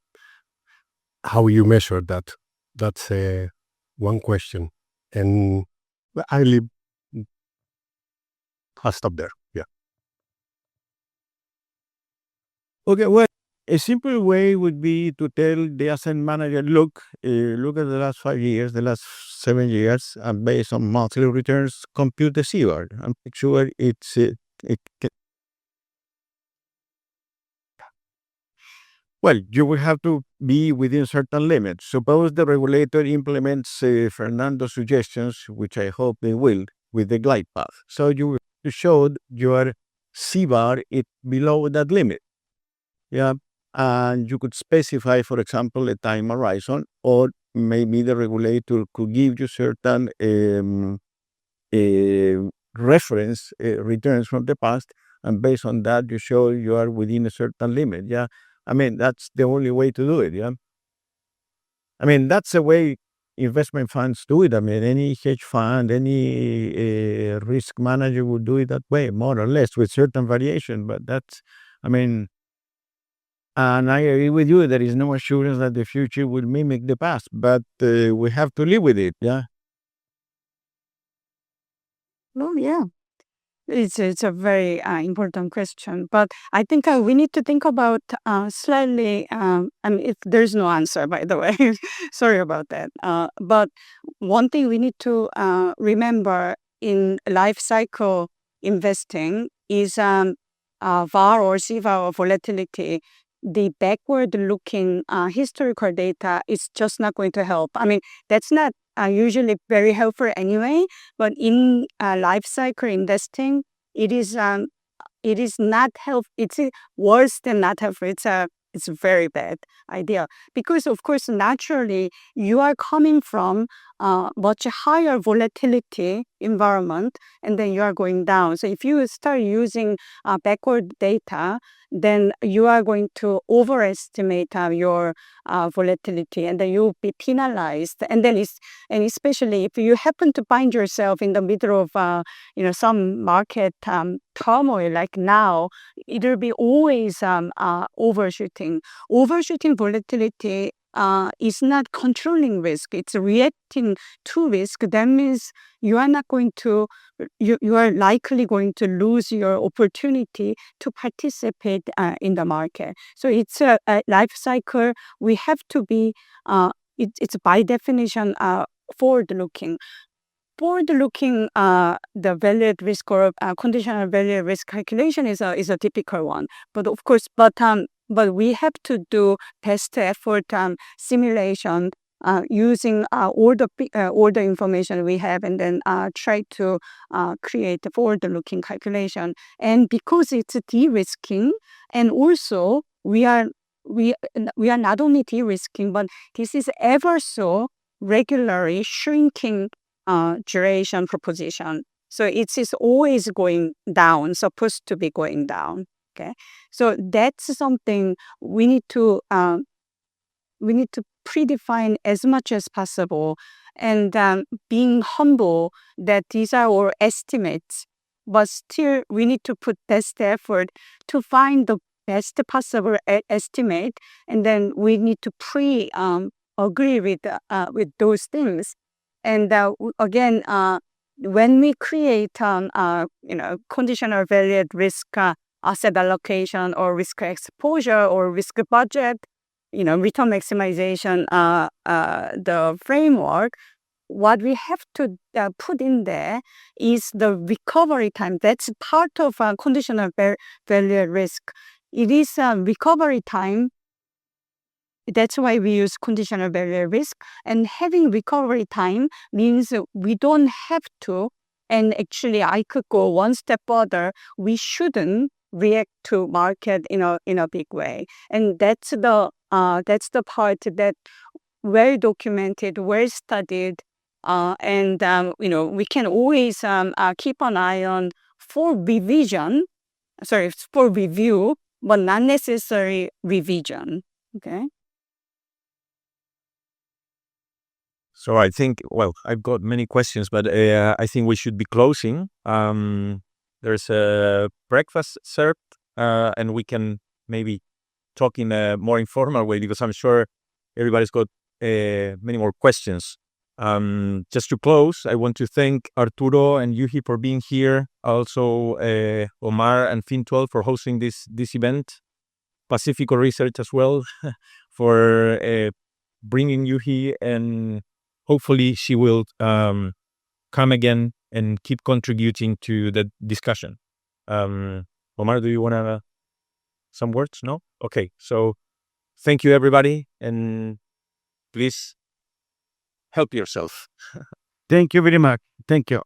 how you measure that? That's one question. And I'll stop there. Yeah. Okay, well, a simple way would be to tell the asset manager, look at the last 5 years, the last 7 years, and based on monthly returns, compute the CBAR and make sure well, you will have to be within certain limits. Suppose the regulator implements Fernando's suggestions, which I hope they will, with the glide path. So you will have to show your CBAR is below that limit. Yeah. And you could specify, for example, a time horizon, or maybe the regulator could give you certain reference returns from the past, and based on that, you show you are within a certain limit. Yeah, I mean, that's the only way to do it. Yeah, I mean, that's the way investment funds do it. I mean, any hedge fund, any risk manager would do it that way, more or less, with certain variation. But that's, I mean, and I agree with you, there is no assurance that the future will mimic the past, but we have to live with it, yeah? Well, yeah. It's a very important question, but I think we need to think about slightly. I mean, there's no answer, by the way. Sorry about that. But one thing we need to remember in life cycle investing is VAR or CVAR or volatility. The backward-looking historical data is just not going to help. I mean, that's not usually very helpful anyway. But in life cycle investing, it is not helpful. It's worse than not helpful. It's a very bad idea because, of course, naturally you are coming from much higher volatility environment, and then you are going down. So if you start using backward data, then you are going to overestimate your volatility, and then you'll be penalized. And then especially if you happen to find yourself in the middle of some market turmoil like now, it'll be always overshooting. Overshooting volatility is not controlling risk; it's reacting to risk. That means you are not going to, you are likely going to lose your opportunity to participate in the market. So it's a life cycle. We have to be, it's by definition forward-looking. Forward-looking, the value at risk or conditional value at risk calculation is a typical one. But of course, but we have to do best effort simulation using all the information we have, and then try to create a forward-looking calculation. And because it's de-risking, and also we are not only de-risking, but this is ever so regularly shrinking duration proposition. So it is always going down, supposed to be going down. Okay, so that's something we need to predefine as much as possible, and being humble that these are all estimates, but still we need to put best effort to find the best possible estimate, and then we need to agree with those things. And again, when we create conditional value at risk asset allocation or risk exposure or risk budget, return maximization, the framework, what we have to put in there is the recovery time. That's part of conditional value at risk. It is recovery time. That's why we use conditional value at risk. And having recovery time means we don't have to, and actually I could go one step further, we shouldn't react to market in a big way. And that's the part that well documented, well studied, and we can always keep an eye on for review, but not necessary revision. Okay. So I think, well, I've got many questions, but I think we should be closing. There's a breakfast served, and we can maybe talk in a more informal way, because I'm sure everybody's got many more questions. Just to close, I want to thank Arturo and Joo Hee for being here. Also, Omar and Fintual for hosting this event. Pacífico Research as well for bringing Joo Hee, and hopefully she will come again and keep contributing to the discussion. Omar, do you want to some words? No? Okay, so thank you, everybody, and please help yourself. Thank you very much. Thank you.